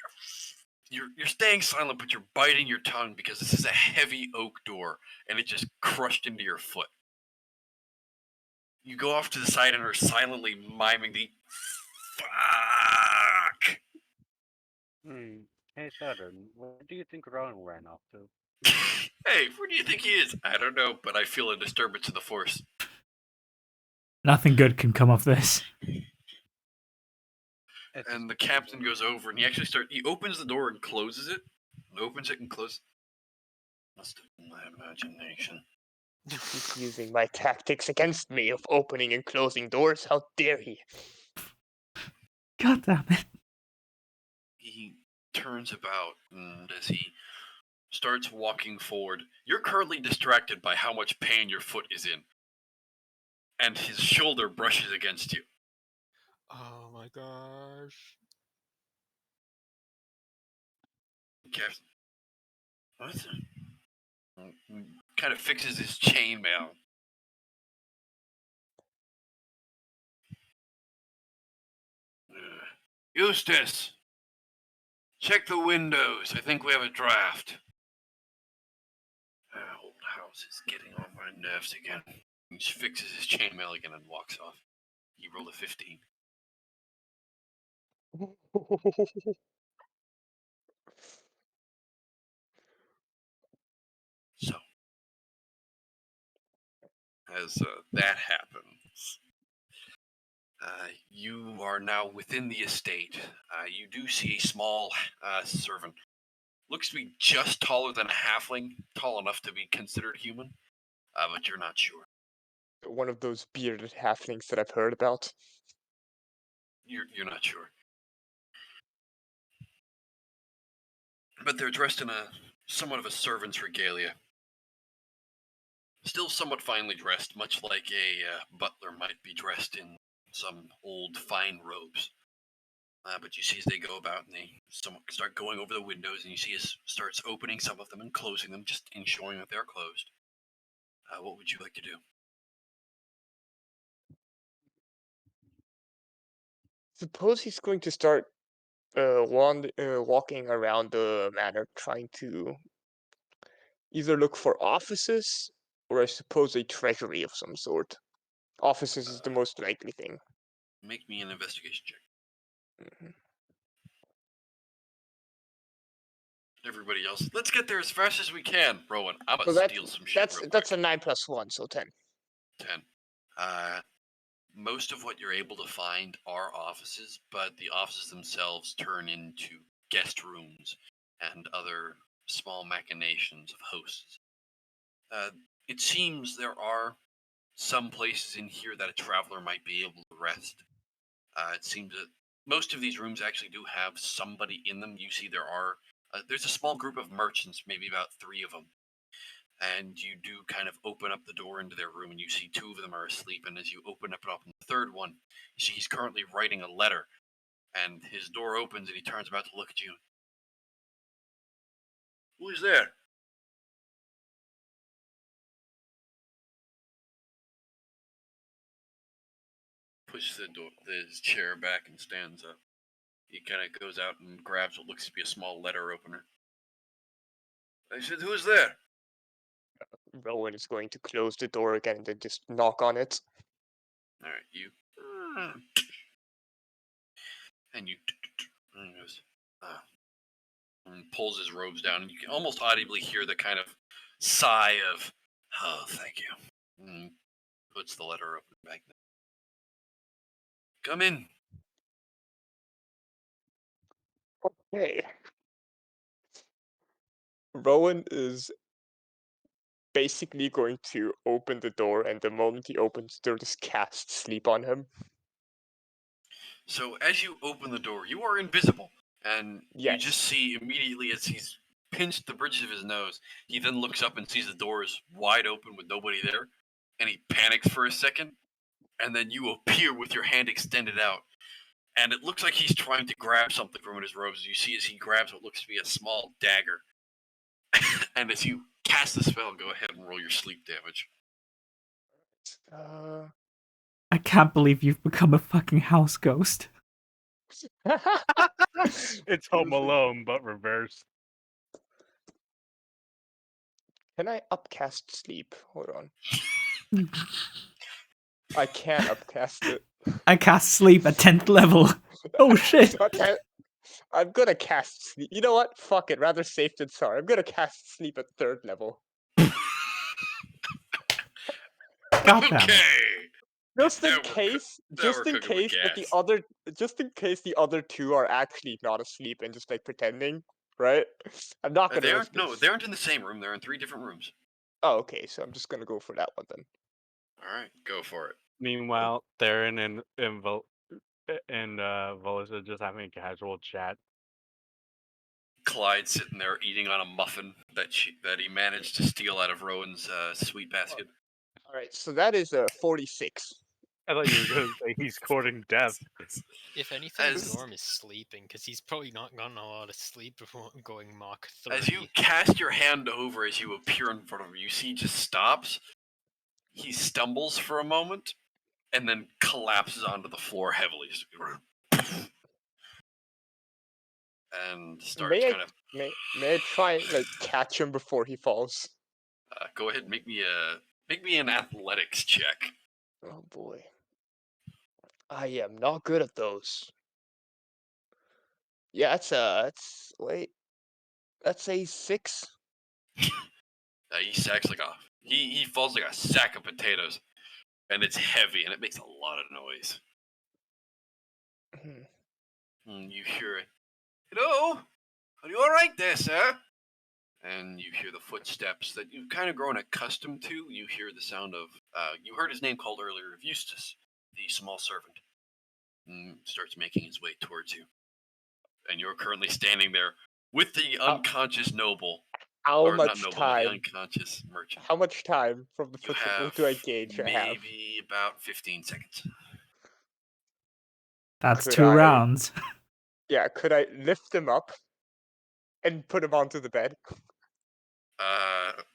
you're staying silent, but you're biting your tongue because this is a heavy oak door, and it just crushed into your foot. You go off to the side and are silently miming the fuck. Hey, Saturn, where do you think Rowan ran off to? Hey, where do you think he is? I don't know, but I feel a disturbance in the force. Nothing good can come of this. And the captain goes over and he opens the door and closes it. Opens it and closes. Must have been my imagination. He's using my tactics against me of opening and closing doors. How dare he? God damn it. He turns about, and as he starts walking forward, you're currently distracted by how much pain your foot is in. And his shoulder brushes against you. Oh my gosh. Captain, what? Kind of fixes his chainmail. Eustace, check the windows. I think we have a draft. Old house is getting on my nerves again. He just fixes his chainmail again and walks off. He rolled a 15. So, as that happens, you are now within the estate. You do see a small servant. Looks to be just taller than a halfling, tall enough to be considered human, but you're not sure. One of those bearded halflings that I've heard about. You're not sure. But they're dressed in a somewhat of a servant's regalia. Still somewhat finely dressed, much like a butler might be dressed in some old fine robes. But you see as they go about and they start going over the windows, and you see as starts opening some of them and closing them, just ensuring that they're closed. What would you like to do? Suppose he's going to start walking around the manor, trying to either look for offices or I suppose a treasury of some sort. Offices is the most likely thing. Make me an investigation check. Mhm. Everybody else, let's get there as fast as we can. Rowan, I'm So gonna steal some shit real quick. that's a 9 plus 1, so 10. 10. Most of what you're able to find are offices, but the offices themselves turn into guest rooms and other small machinations of hosts. It seems there are some places in here that a traveler might be able to rest. It seems that most of these rooms actually do have somebody in them. You see there's a small group of merchants, maybe about 3 of them. And you do kind of open up the door into their room, and you see 2 of them are asleep. And as you open up in the third one, you see he's currently writing a letter. And his door opens, and he turns about to look at you. Who is there? Pushes his chair back and stands up. He kind of goes out and grabs what looks to be a small letter opener. I said, "Who is there?" Rowan is going to close the door again and then just knock on it. All right, you. And you. And he goes, and pulls his robes down, and you can almost audibly hear the kind of sigh of, "Oh, thank you." And puts the letter open back. Come in. Okay. Rowan is basically going to open the door, and the moment he opens the door, just cast sleep on him. So as you open the door, you are invisible, And Yes. you just see immediately as he's pinched the bridge of his nose, he then looks up and sees the doors wide open with nobody there, and he panics for a second, and then you appear with your hand extended out, and it looks like he's trying to grab something from his robes. You see as he grabs what looks to be a small dagger. And as you cast the spell, go ahead and roll your sleep damage. I can't believe you've become a fucking house ghost. It's Home Alone, but reversed. Can I upcast sleep? Hold on. I can't upcast it. I cast sleep at 10th level. Oh shit. Okay. I'm gonna cast sleep. You know what? Fuck it. Rather safe than sorry. I'm gonna cast sleep at 3rd level. God damn it. Okay. Just in Now we're case, now just we're in cooking with case that the gas. other, just in case the other two are actually not asleep and just like pretending, right? I'm not They gonna aren't. risk it. No, they aren't in the same room. They're in 3 different rooms. Oh, okay. So I'm just gonna go for that one then. All right, go for it. Meanwhile, Theron and Volus are just having a casual chat. Clyde sitting there eating on a muffin that he managed to steal out of Rowan's sweet basket. All right. So that is 46. I thought you were going to say he's courting death. If anything, As- Norm is sleeping because he's probably not gotten a lot of sleep before going Mach 3. As you cast your hand over as you appear in front of him, you see he just stops. He stumbles for a moment, and then collapses onto the floor heavily. And starts May I, kind of. may I try like catch him before he falls? Go ahead, make me an athletics check. Oh boy. I am not good at those. Yeah, that's a 6. He sacks like he falls like a sack of potatoes, and it's heavy and it makes a lot of noise. And you hear it. Hello, are you all right there, sir? And you hear the footsteps that you've kind of grown accustomed to. You hear the sound of. You heard his name called earlier of Eustace, the small servant. And starts making his way towards you, and you're currently standing there with the unconscious noble. How Or not much noble, the time? unconscious merchant. How much time from the You footsteps have do I gauge? I have. maybe about 15 seconds. That's Could 2 I- rounds. Yeah, could I lift him up and put him onto the bed?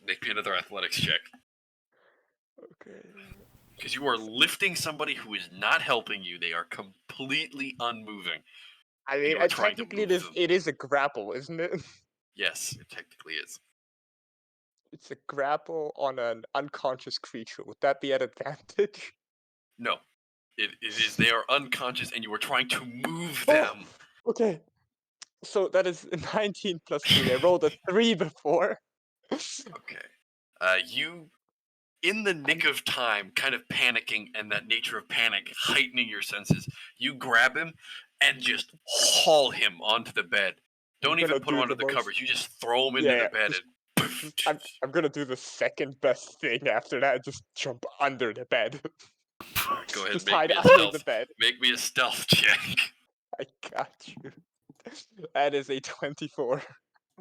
Make me another athletics check. Okay. Because you are lifting somebody who is not helping you. They are completely unmoving. I mean, you are trying to technically move them. it is a grapple, isn't it? Yes, it technically is. It's a grapple on an unconscious creature. Would that be an advantage? No. It is. They are unconscious, and you are trying to move Oh! them. Okay. So that is 19 plus 3. I rolled a 3 before. Okay. You, in the nick of time, kind of panicking, and that nature of panic heightening your senses, you grab him and just haul him onto the bed. Don't gonna even put him do under the the most- covers. You just throw him into Yeah, the bed and. I'm gonna do the second best thing after that. Just jump under the bed. Go ahead, Just make hide me a under stealth. the bed. Make me a stealth check. I got you. That is a 24.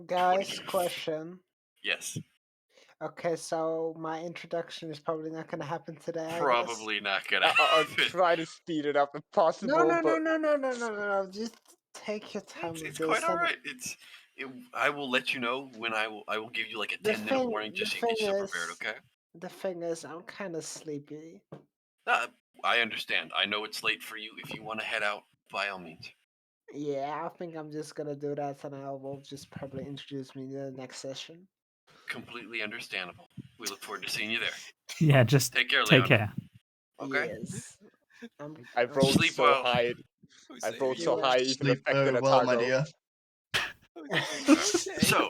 Guys, 24. question. Yes, Okay, so my introduction is probably not going to happen today. I guess. probably not gonna I'll happen. try to speed it up if possible. No, no, but no, no, no, no, no, no, no. Just take your time It's, with it's this. quite all and right. I will let you know when I will give you like a The 10-minute thing- warning just the so you get thing yourself prepared. is- Okay. The thing is, I'm kind of sleepy. I understand. I know it's late for you. If you want to head out, by all means. Yeah, I think I'm just gonna do that, and I will just probably introduce me to the next session. Completely understandable. We look forward to seeing you there. Yeah, just Take care, take Leon. care. Okay. Yes. I've rolled Sleep so well. high. I've rolled so high, even Sleep affected very a well, my targo. dear. So,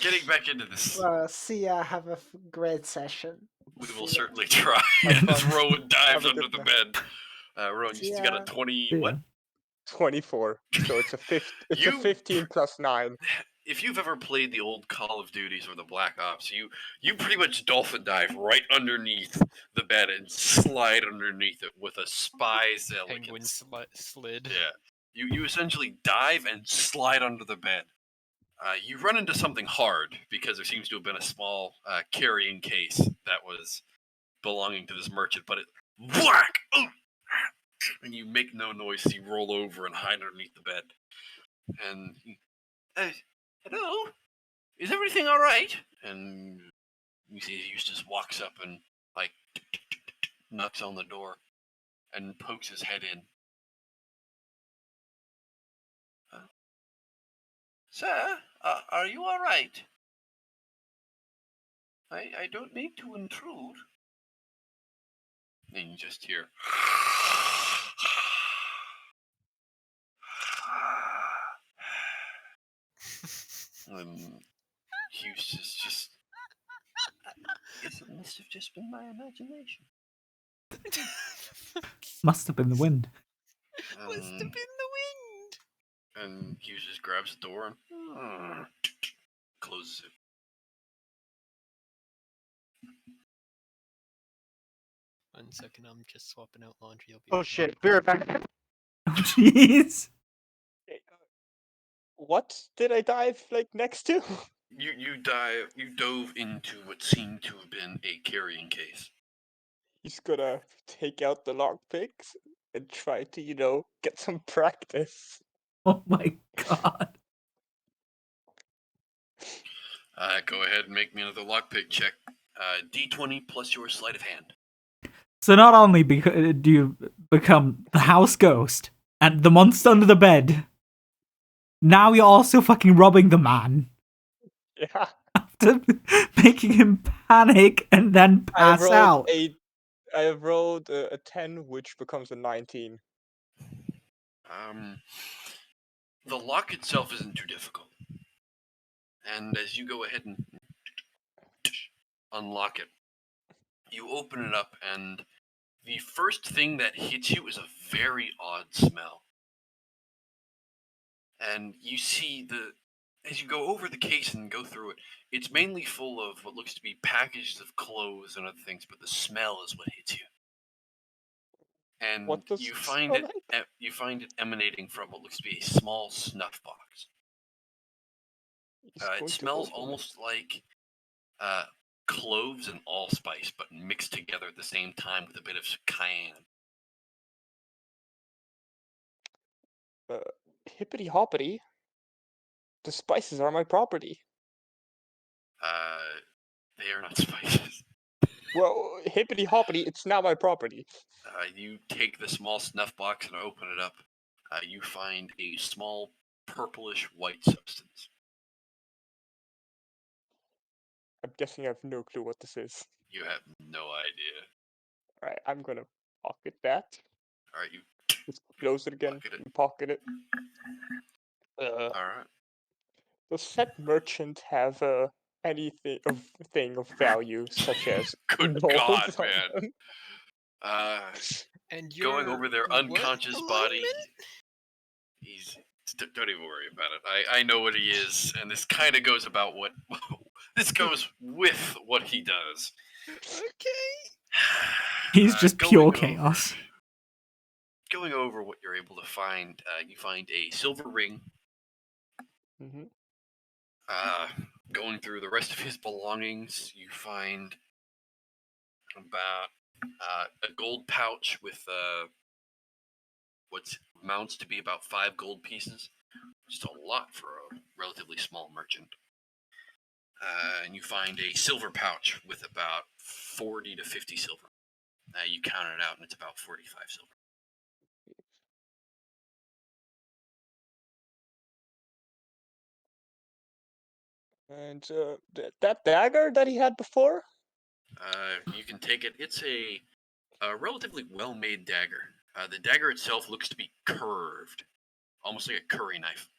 getting back into this, Well, see ya. Have a great session. we See will ya. certainly try. Have As fun. Rowan dives Have a under good the night. bed. Rowan, See you got a ya. 20. Yeah. What? 24. So it's a It's a You- 15 plus 9. If you've ever played the old Call of Duties or the Black Ops, you pretty much dolphin dive right underneath the bed and slide underneath it with a spy's Penguin elegance. slid. Yeah. You essentially dive and slide under the bed. You run into something hard because there seems to have been a small carrying case that was belonging to this merchant, but it whack, and you make no noise as you roll over and hide underneath the bed. And hello, is everything all right? And you see Eustace walks up and like knocks on the door and pokes his head in. Sir, are you all right? I don't mean to intrude. And you just hear. Eustace just. It must have just been my imagination. Must have been the wind. Must have been the wind. And Hughes just grabs the door and closes it. One second, I'm just swapping out laundry. I'll be Oh right shit! Be right back. Oh, jeez. What did I dive like next to? You dove into what seemed to have been a carrying case. He's gonna take out the lockpicks and try to, get some practice. Oh my god. Go ahead and make me another lockpick check. D20 plus your sleight of hand. So not only do you become the house ghost and the monster under the bed, now you're also fucking robbing the man Yeah. after making him panic and then pass out. I have rolled a 10, which becomes a 19. The lock itself isn't too difficult. And as you go ahead and unlock it, you open it up, and the first thing that hits you is a very odd smell. And you see as you go over the case and go through it, it's mainly full of what looks to be packages of clothes and other things, but the smell is what hits you. And What does you it find smell it like? you find it emanating from what looks to be a small snuff box. He's It going to smells open it. almost like cloves and allspice, but mixed together at the same time with a bit of cayenne. Hippity hoppity. The spices are my property. They are not spices. Well, hippity hoppity, it's now my property. You take the small snuff box and open it up. You find a small purplish white substance. I'm guessing I have no clue what this is. You have no idea. Alright, I'm gonna pocket that. Alright, you Just close it again pocket it. and pocket it. Alright. Does said merchant have anything of value, such as Good gold God, on man. them? And Going your over their what unconscious body. alignment? Don't even worry about it. I know what he is, and this kind of goes about what this goes with what he does. Okay. He's just Going pure over- chaos. Going over what you're able to find, you find a silver ring. Mm-hmm. Going through the rest of his belongings, you find about a gold pouch with what amounts to be about 5 gold pieces. Just a lot for a relatively small merchant. And you find a silver pouch with about 40 to 50 silver. You count it out, and it's about 45 silver. And that dagger that he had before? You can take it. It's a relatively well-made dagger. The dagger itself looks to be curved, almost like a curry knife.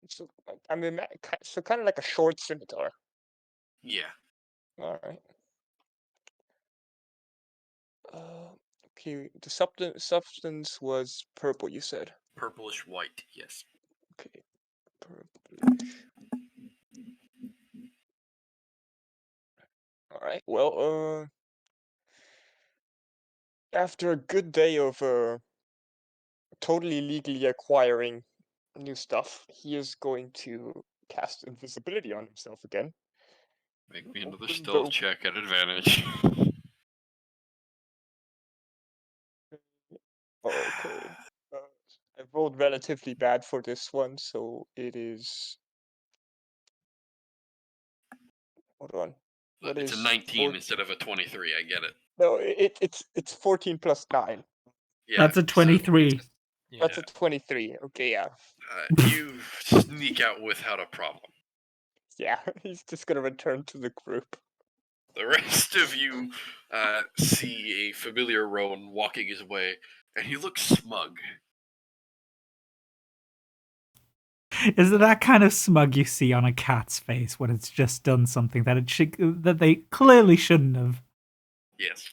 So, I mean, so kind of like a short scimitar. Yeah. All right. Okay. The substance was purple. You said. Purplish white, yes. Okay. Purplish. All right. Well, after a good day of totally legally acquiring new stuff, he is going to cast invisibility on himself again. Make me another But- stealth check at advantage. Okay. I rolled relatively bad for this one, so it is. Hold on. What It's a is 19 instead of a 23. I get it. No, it's 14 plus 9. Yeah. That's a so, 23. Yeah. That's a 23. Okay, yeah. you sneak out without a problem. Yeah, he's just gonna return to the group. The rest of you see a familiar Rowan walking his way, and he looks smug. Is it that kind of smug you see on a cat's face when it's just done something that that they clearly shouldn't have? Yes.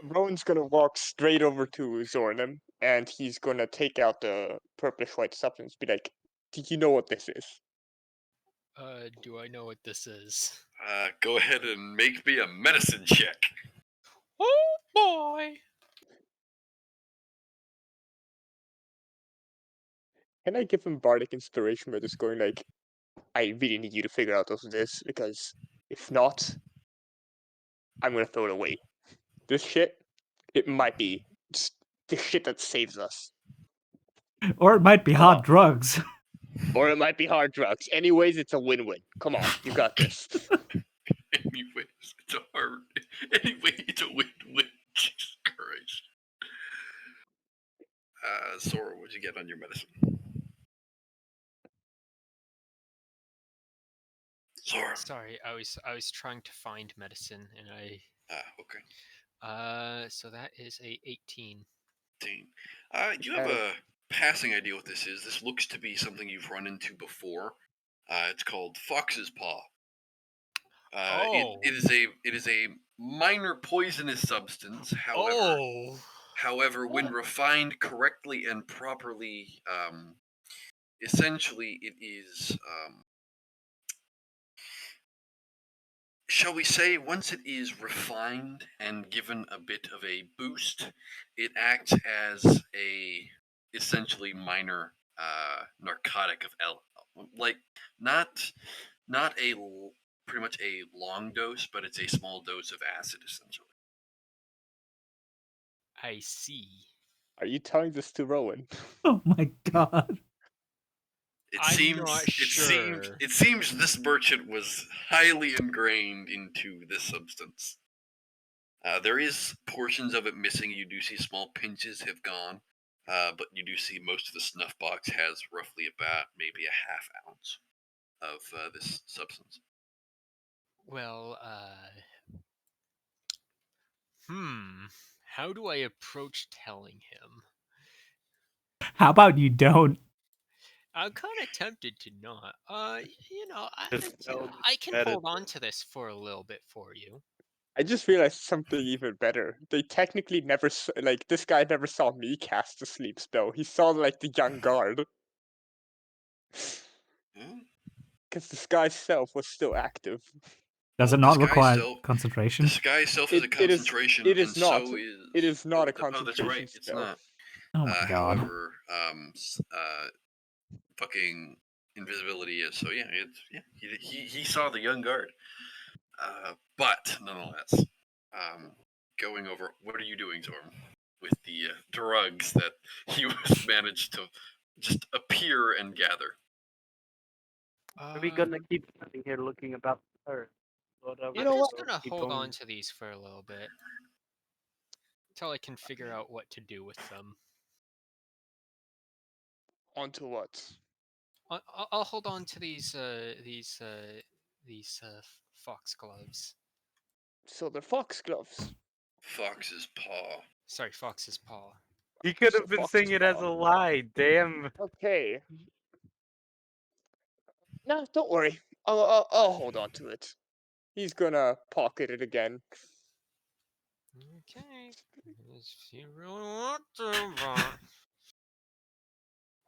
Rowan's gonna walk straight over to Zornim, and he's gonna take out the purplish white substance. Be like, "Do you know what this is?" Do I know what this is? Go ahead and make me a medicine check. Oh boy! Can I give him bardic inspiration by just going like, "I really need you to figure out what this is, because if not, I'm gonna throw it away. This shit, it might be just the shit that saves us, Or it might be Come hard on. drugs. or it might be hard drugs. Anyways, it's a win-win. Come on, you got this." Anyways, it's a hard. Anyway, it's a win-win. Jesus Christ. Sora, what'd you get on your medicine? Sora. Sorry, I was trying to find medicine, and Okay. so that is a 18. You have a passing idea what this is. This looks to be something you've run into before. It's called Fox's Paw. It is a minor poisonous substance. However, when refined correctly and properly, essentially it is, shall we say, once it is refined and given a bit of a boost, it acts as a essentially minor narcotic of like not pretty much a long dose, but it's a small dose of acid essentially. I see. Are you telling this to Rowan? Oh my god. I'm not sure. It seems this merchant was highly ingrained into this substance. There is portions of it missing. You do see small pinches have gone, but you do see most of the snuff box has roughly about maybe a half ounce of this substance. Well, how do I approach telling him? How about you don't? I'm kind of tempted to not. Just I can edit hold on to this for a little bit for you. I just realized something even better. They technically never like this guy never saw me cast a sleep spell. He saw like the young guard, Hmm? because the sky self was still active. Does Well, it not disguise require self- concentration? Disguise self is a concentration, It is and not. so is. It is not a Oh, that's concentration right. It's spell. not. Oh my god. However, fucking invisibility is. So yeah, he saw the young guard. But nonetheless, going over, what are you doing, Zorm, with the drugs that he was managed to just appear and gather? Are we gonna keep sitting here looking about the earth? You I'm know just what? gonna Keep hold going. on to these for a little bit until I can figure out what to do with them. Onto what? I'll hold on to these foxgloves. So they're foxgloves. Fox's paw. Sorry, fox's paw. He could So have been fox's saying it as paw. a lie. Damn. Okay. No, don't worry. I'll hold on to it. He's gonna pocket it again. Okay, if you really want to, but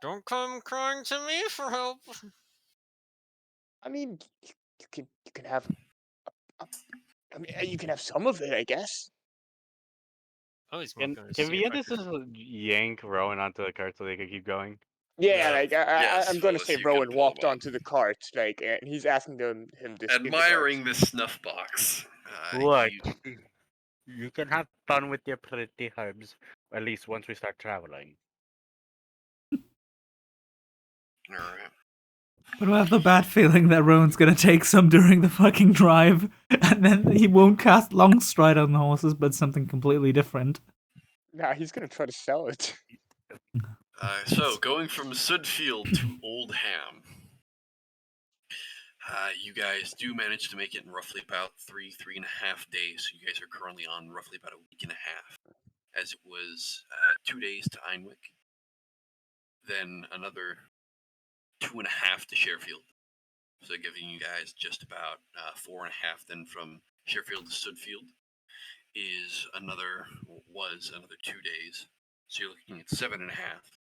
don't come crying to me for help. I mean, you can have. I mean, you can have some of it, I guess. Oh, he's Can going to can see we if get I this could. as a yank Rowan onto the cart so they can keep going? Yeah, like yes, I'm gonna Phyllis, say you can Rowan pull walked him up. onto the cart, like, and he's asking him this in the cart. Admiring this snuff box. Look, You, you can have fun with your pretty herbs, at least once we start traveling. all right. But I have the bad feeling that Rowan's gonna take some during the fucking drive, and then he won't cast Longstride on the horses, but something completely different. Nah, he's gonna try to sell it. So going from Sudfield to Oldham, you guys do manage to make it in roughly about 3.5 days. So you guys are currently on roughly about a week and a half, as it was 2 days to Einwick, then another 2.5 to Sherfield. So giving you guys just about 4.5. Then from Sherfield to Sudfield was another 2 days. So you're looking at 7.5.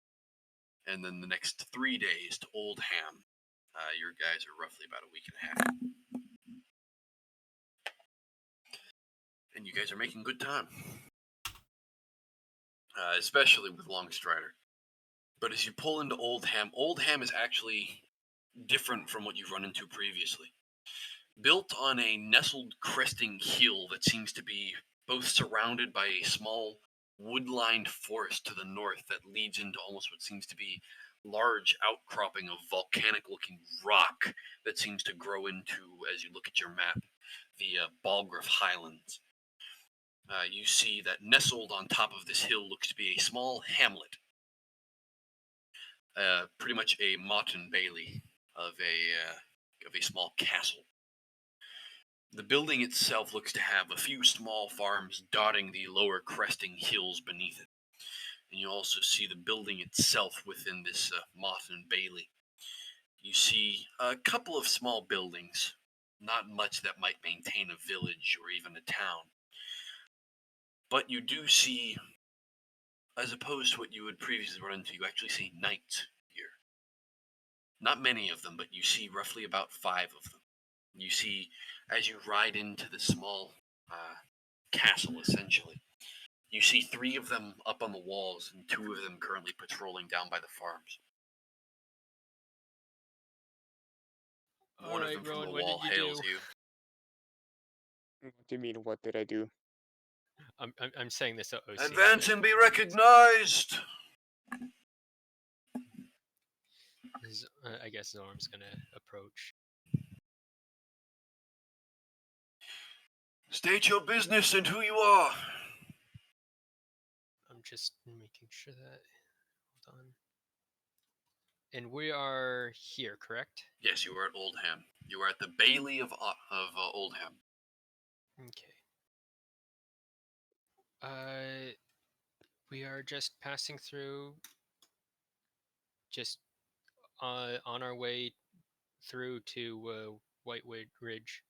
And then the next 3 days to Oldham. Your guys are roughly about a week and a half. And you guys are making good time. Especially with Longstrider. But as you pull into Oldham is actually different from what you've run into previously. Built on a nestled cresting hill that seems to be both surrounded by a small wood-lined forest to the north that leads into almost what seems to be large outcropping of volcanic-looking rock that seems to grow into, as you look at your map, the Balgriff Highlands. You see that nestled on top of this hill looks to be a small hamlet, pretty much a motte and bailey of a small castle. The building itself looks to have a few small farms dotting the lower cresting hills beneath it. And you also see the building itself within this motte and bailey. You see a couple of small buildings, not much that might maintain a village or even a town. But you do see, as opposed to what you would previously run into, you actually see knights here. Not many of them, but you see roughly about 5 of them. You see, as you ride into the small castle, essentially, you see 3 of them up on the walls and 2 of them currently patrolling down by the farms. One of them from Rowan, the what wall did you hails do? you. What do you mean? What did I do? I'm saying this to OC. Advance and be recognized! I guess Zorm's gonna approach. State your business and who you are. I'm just making sure that. Hold on. And we are here, correct? Yes, you are at Oldham. You are at the Bailey of Oldham. Okay. We are just passing through. Just on our way through to Whitewood Ridge.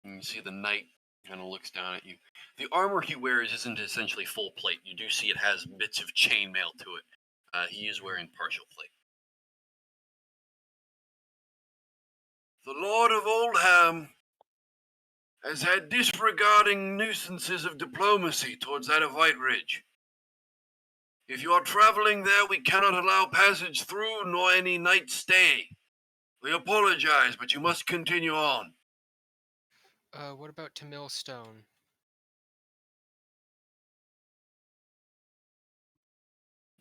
And you see the knight kind of looks down at you. The armor he wears isn't essentially full plate. You do see it has bits of chainmail to it. He is wearing partial plate. The Lord of Oldham has had disregarding nuisances of diplomacy towards that of White Ridge. If you are traveling there, we cannot allow passage through nor any night stay. We apologize, but you must continue on. What about to Millstone?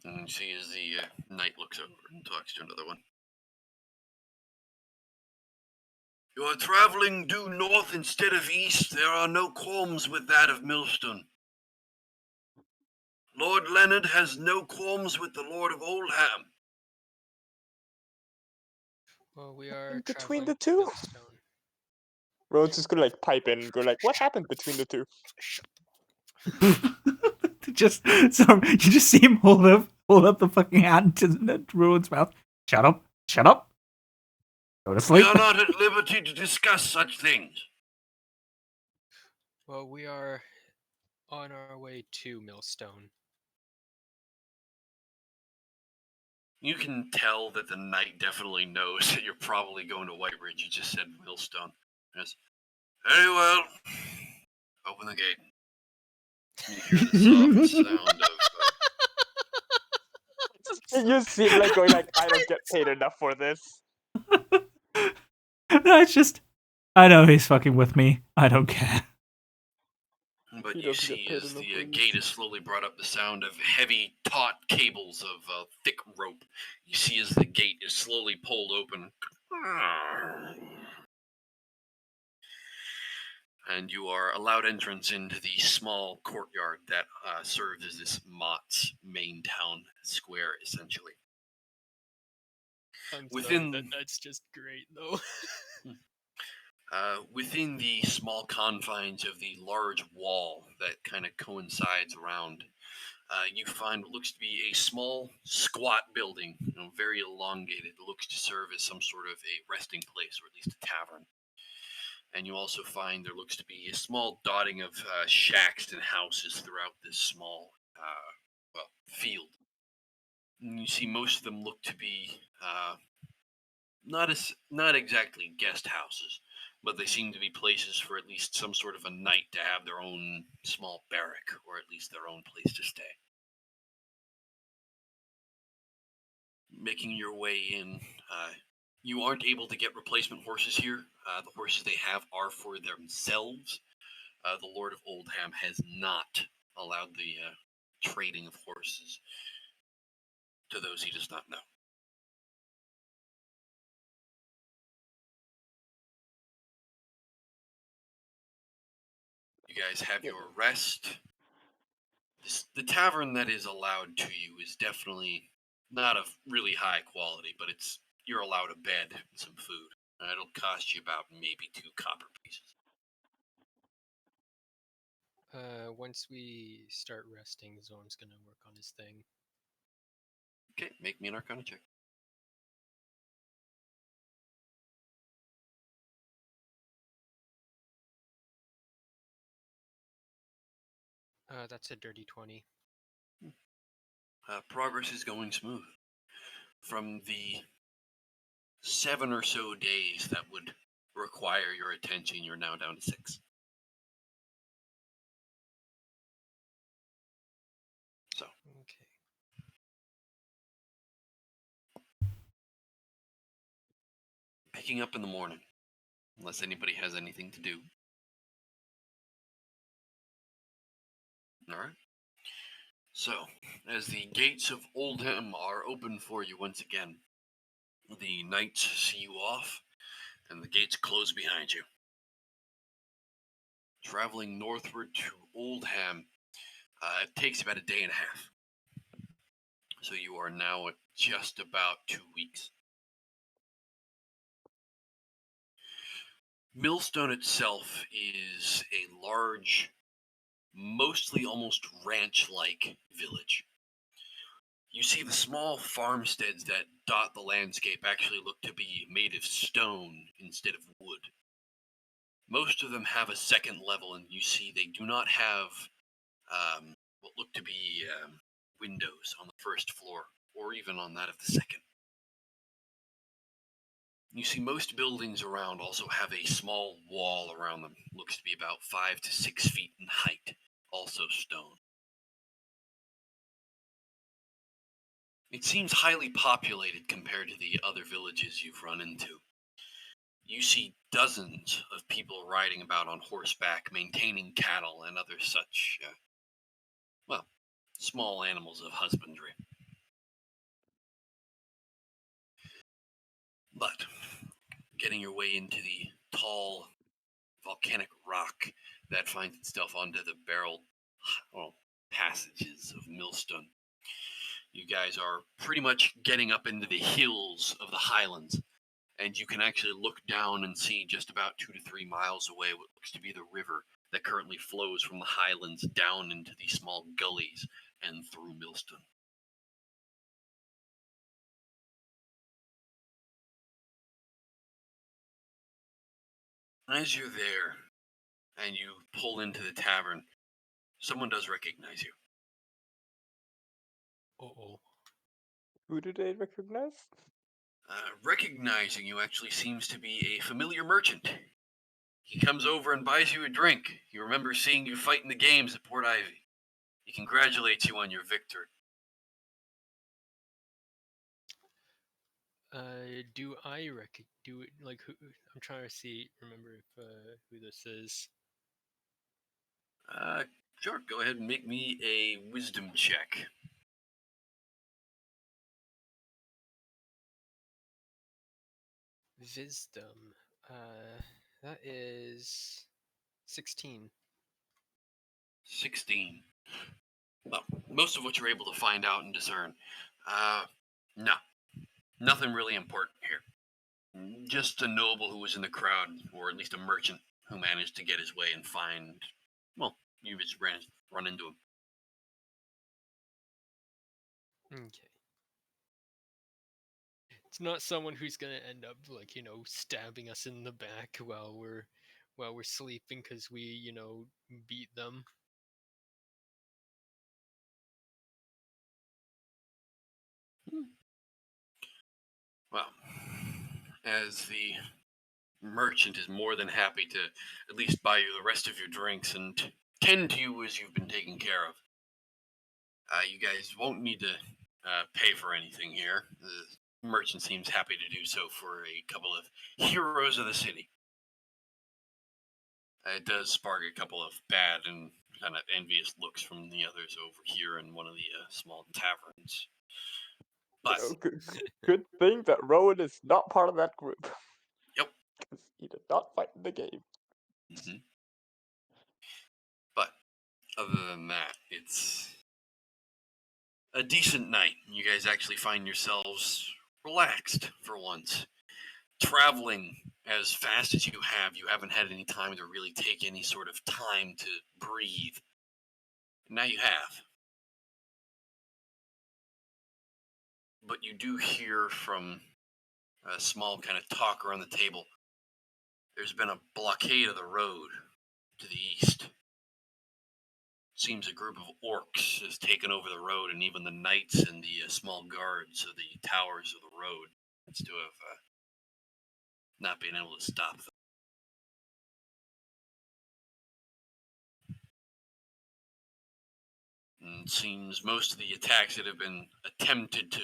And you see as the knight looks over and talks to another one. You are traveling due north instead of east. There are no qualms with that of Millstone. Lord Leonard has no qualms with the Lord of Oldham. Well, we are And traveling between the to two? Millstone. Rowan's just gonna like pipe in and go like, "What happened between the two?" Just so you just see him hold up the fucking hand to Rowan's mouth. Shut up! Shut up! Go to We sleep. are not at liberty to discuss such things. Well, we are on our way to Millstone. You can tell that the knight definitely knows that you're probably going to White Ridge. You just said Millstone. Yes. Very well. Open the gate. You hear the soft sound of. You seem like going like, I don't get paid enough for this. No, it's just, I know he's fucking with me. I don't care. But He you doesn't get see, paid as enough the for this. gate is slowly brought up, the sound of heavy, taut cables of thick rope. You see, as the gate is slowly pulled open. And you are allowed entrance into the small courtyard that serves as this Mott's main town square, essentially. I'm Within- sorry, that's just great though. Within the small confines of the large wall that kind of coincides around, you find what looks to be a small, squat building, very elongated. It looks to serve as some sort of a resting place, or at least a tavern. And you also find there looks to be a small dotting of shacks and houses throughout this small, field. And you see most of them look to be not exactly guest houses, but they seem to be places for at least some sort of a night to have their own small barrack, or at least their own place to stay. Making your way in, you aren't able to get replacement horses here. The horses they have are for themselves. The Lord of Oldham has not allowed the trading of horses to those he does not know. You guys have your rest. The tavern that is allowed to you is definitely not of really high quality, but you're allowed a bed and some food. It'll cost you about maybe 2 copper pieces. Once we start resting, Zorn's gonna work on his thing. Okay, make me an Arcana check. That's a dirty 20. Progress is going smooth. From the 7 or so days that would require your attention, you're now down to 6. So, Okay. picking up in the morning, unless anybody has anything to do. Alright. So, as the gates of Oldham are open for you once again, the knights see you off, and the gates close behind you. Traveling northward to Oldham, it takes about a day and a half. So you are now at just about 2 weeks. Millstone itself is a large, mostly almost ranch-like village. You see the small farmsteads that dot the landscape actually look to be made of stone instead of wood. Most of them have a second level, and you see they do not have what look to be windows on the first floor, or even on that of the second. You see most buildings around also have a small wall around them. Looks to be about 5 to 6 feet in height, also stone. It seems highly populated compared to the other villages you've run into. You see dozens of people riding about on horseback, maintaining cattle and other such, small animals of husbandry. But getting your way into the tall volcanic rock that finds itself onto the barrel passages of Millstone, you guys are pretty much getting up into the hills of the highlands, and you can actually look down and see just about 2 to 3 miles away what looks to be the river that currently flows from the highlands down into these small gullies and through Millstone. As you're there and you pull into the tavern, someone does recognize you. Uh-oh. Who do they recognize? Recognizing you actually seems to be a familiar merchant. He comes over and buys you a drink. He remembers seeing you fight in the games at Port Ivy. He congratulates you on your victory. Do I do it like who? I'm trying to remember if who this is. Sure, go ahead and make me a wisdom check. Wisdom. That is 16. 16. Well, most of what you're able to find out and discern. No. Nothing really important here. Just a noble who was in the crowd, or at least a merchant who managed to get his way and find. Well, you just run into him. Okay. It's not someone who's gonna end up stabbing us in the back while we're sleeping because we beat them. Well, as the merchant is more than happy to at least buy you the rest of your drinks and tend to you as you've been taken care of. You guys won't need to pay for anything here. The merchant seems happy to do so for a couple of heroes of the city. It does spark a couple of bad and kind of envious looks from the others over here in one of the small taverns. But Good thing that Rowan is not part of that group. Yep. Because he did not fight in the game. Mm-hmm. But other than that, it's a decent night. You guys actually find yourselves relaxed for once. Traveling as fast as you haven't had any time to really take any sort of time to breathe. Now you have. But you do hear from a small kind of talk around the table. There's been a blockade of the road to the east. Seems a group of orcs has taken over the road, and even the knights and the small guards of the towers of the road seems to have not been able to stop them. And it seems most of the attacks that have been attempted to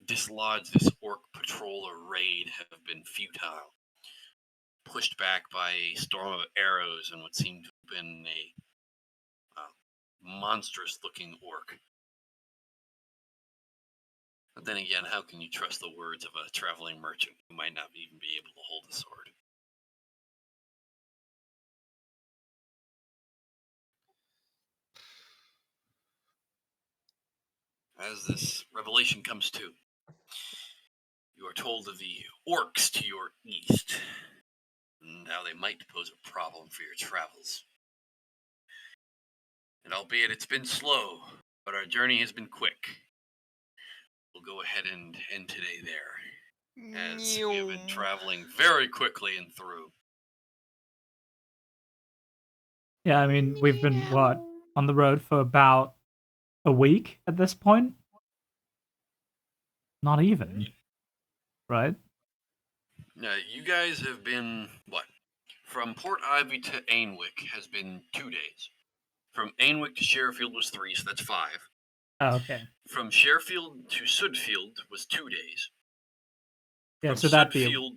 dislodge this orc patrol or raid have been futile. Pushed back by a storm of arrows and what seemed to have been a monstrous-looking orc. But then again, how can you trust the words of a traveling merchant who might not even be able to hold a sword? As this revelation comes to, you are told of the orcs to your east, and how they might pose a problem for your travels. And albeit it's been slow, but our journey has been quick. We'll go ahead and end today there, as we have been traveling very quickly and through. Yeah, I mean, we've been, on the road for about a week at this point? Not even, right? You guys have been, from Port Ivy to Ainwick has been 2 days. From Ainwick to Sherfield was 3, so that's 5. Oh, okay. From Sherfield to Sudfield was 2 days. Yeah, From so that'd be Sudfield,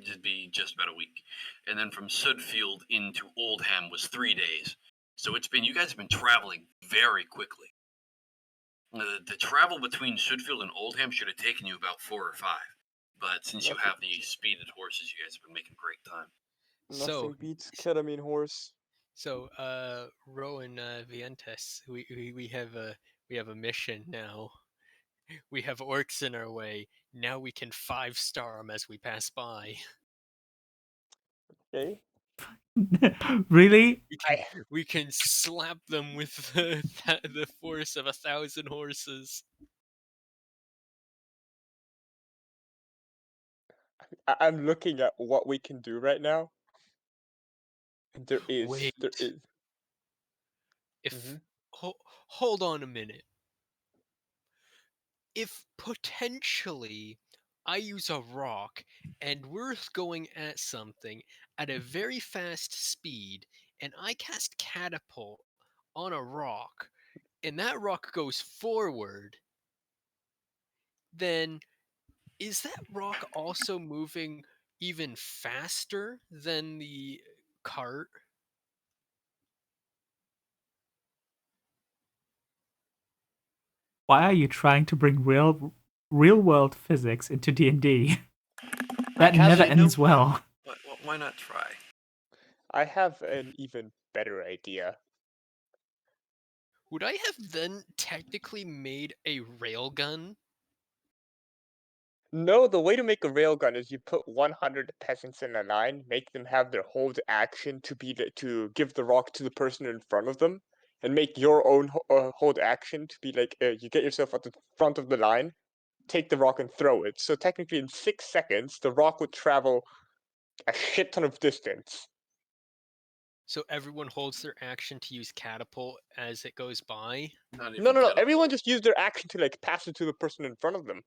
it'd be just about a week. And then from Sudfield into Oldham was 3 days. So you guys have been traveling very quickly. The travel between Sudfield and Oldham should have taken you about 4 or 5. But since you have the speeded horses, you guys have been making great time. Nothing beats ketamine horse. So, Rowan Vientes, we have a mission now. We have orcs in our way. Now we can 5-star them as we pass by. Okay. Really? We can slap them with the force of 1,000 horses. I'm looking at what we can do right now. There is. Wait. There is. If hold on a minute. If potentially I use a rock, and we're going at something at a very fast speed, and I cast catapult on a rock, and that rock goes forward, then is that rock also moving even faster than the cart? Why are you trying to bring real world physics into D&D? That Causeway, never no ends point. well. Why not try? I have an even better idea. Would I have then technically made a railgun? No, the way to make a railgun is you put 100 peasants in a line, make them have their hold action to give the rock to the person in front of them, and make your own hold action to be like you get yourself at the front of the line, take the rock and throw it. So technically, in 6 seconds, the rock would travel a shit ton of distance. So everyone holds their action to use catapult as it goes by? Not even No. catapult. Everyone just use their action to like pass it to the person in front of them.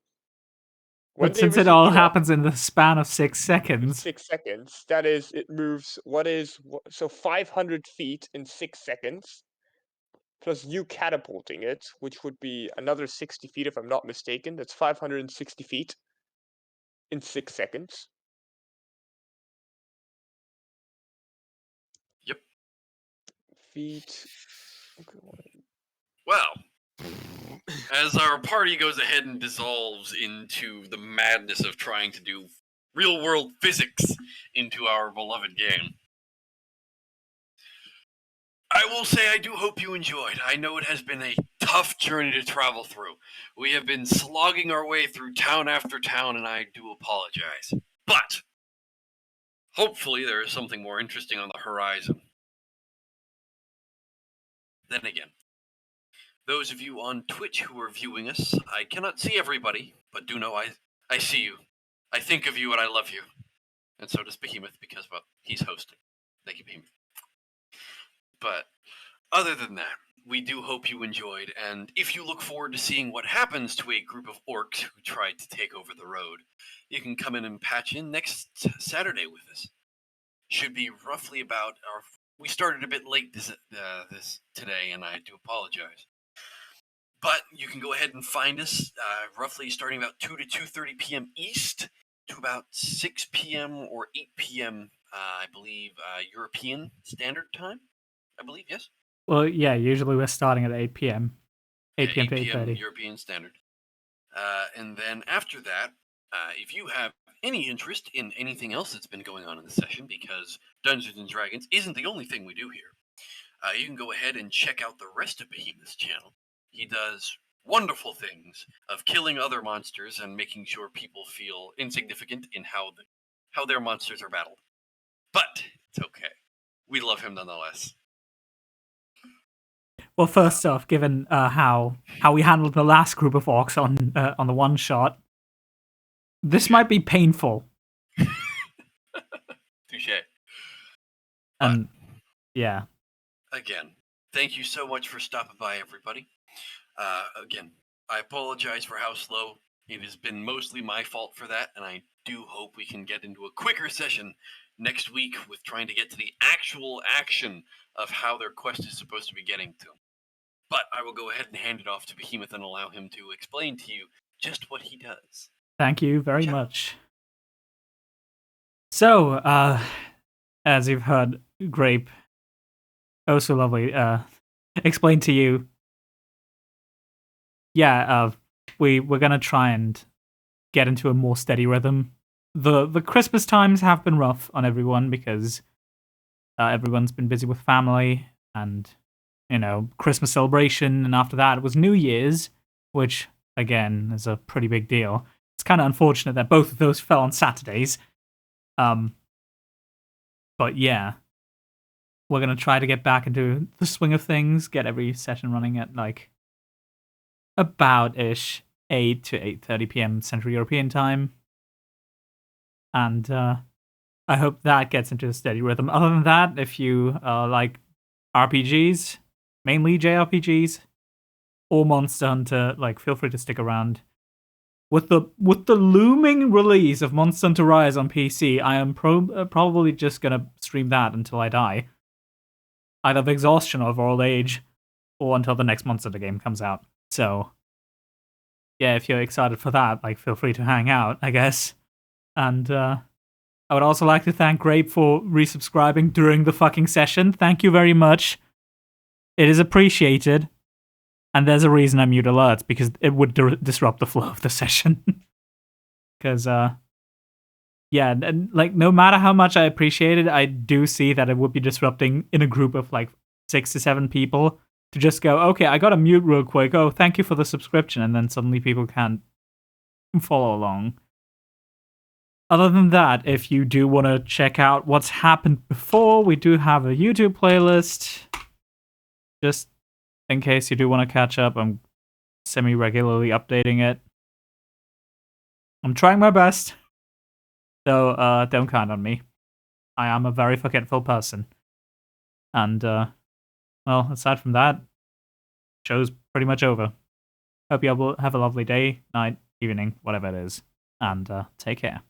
When But they since it receive all the rock, happens in the span of 6 in seconds, 6 seconds. That is, it moves so 500 feet in 6 seconds, plus you catapulting it, which would be another 60 feet if I'm not mistaken. That's 560 feet in 6 seconds. Yep. Feet. Well, as our party goes ahead and dissolves into the madness of trying to do real world physics into our beloved game, I will say I do hope you enjoyed. I know it has been a tough journey to travel through. We have been slogging our way through town after town, and I do apologize. But hopefully there is something more interesting on the horizon. Then again, those of you on Twitch who are viewing us, I cannot see everybody, but do know I see you. I think of you and I love you. And so does Behemoth because, well, he's hosting. Thank you, Behemoth. But other than that, we do hope you enjoyed, and if you look forward to seeing what happens to a group of orcs who tried to take over the road, you can come in and patch in next Saturday with us. Should be roughly about our. We started a bit late this today, and I do apologize. But you can go ahead and find us roughly starting about 2 to 2:30 p.m. East to about 6 p.m. or 8 p.m. I believe European Standard Time. I believe, yes. well, yeah, usually we're starting at 8 p.m. 8 p.m. to 8 p.m. 8:30. European Standard. And then after that, if you have any interest in anything else that's been going on in the session, because Dungeons and Dragons isn't the only thing we do here, you can go ahead and check out the rest of Behemoth's channel. He does wonderful things of killing other monsters and making sure people feel insignificant in how their monsters are battled. But it's okay. We love him nonetheless. Well, first off, given how we handled the last group of orcs on the one shot, this might be painful. Touche. And yeah, Again, thank you so much for stopping by, everybody. Again, I apologize for how slow. It has been mostly my fault for that, and I do hope we can get into a quicker session next week with trying to get to the actual action of how their quest is supposed to be getting to. But I will go ahead and hand it off to Behemoth and allow him to explain to you just what he does. thank you very much. So, as you've heard Grape, oh so lovely, explain to you, yeah, we're gonna try and get into a more steady rhythm. The Christmas times have been rough on everyone because everyone's been busy with family and, Christmas celebration, and after that it was New Year's, which, again, is a pretty big deal. It's kind of unfortunate that both of those fell on Saturdays. But yeah, we're going to try to get back into the swing of things, get every session running at, like, about-ish 8 to 8:30 p.m. Central European time. And I hope that gets into a steady rhythm. Other than that, if you like RPGs, mainly JRPGs, or Monster Hunter, like, feel free to stick around. with the looming release of Monster Hunter Rise on PC, I am probably just gonna stream that until I die, either of exhaustion or of old age, or until the next Monster Hunter game comes out. So, yeah, if you're excited for that, like, feel free to hang out, I guess. And I would also like to thank Grape for resubscribing during the fucking session. Thank you very much. It is appreciated. And there's a reason I mute alerts, because it would disrupt the flow of the session. Because, yeah, and, like, no matter how much I appreciate it, I do see that it would be disrupting in a group of, like, 6 to 7 people to just go, okay, I gotta mute real quick. Oh, thank you for the subscription. And then suddenly people can't follow along. Other than that, if you do want to check out what's happened before, we do have a YouTube playlist. Just in case you do want to catch up, I'm semi-regularly updating it. I'm trying my best, so don't count on me. I am a very forgetful person. And, well, aside from that, show's pretty much over. Hope you all have a lovely day, night, evening, whatever it is. And take care.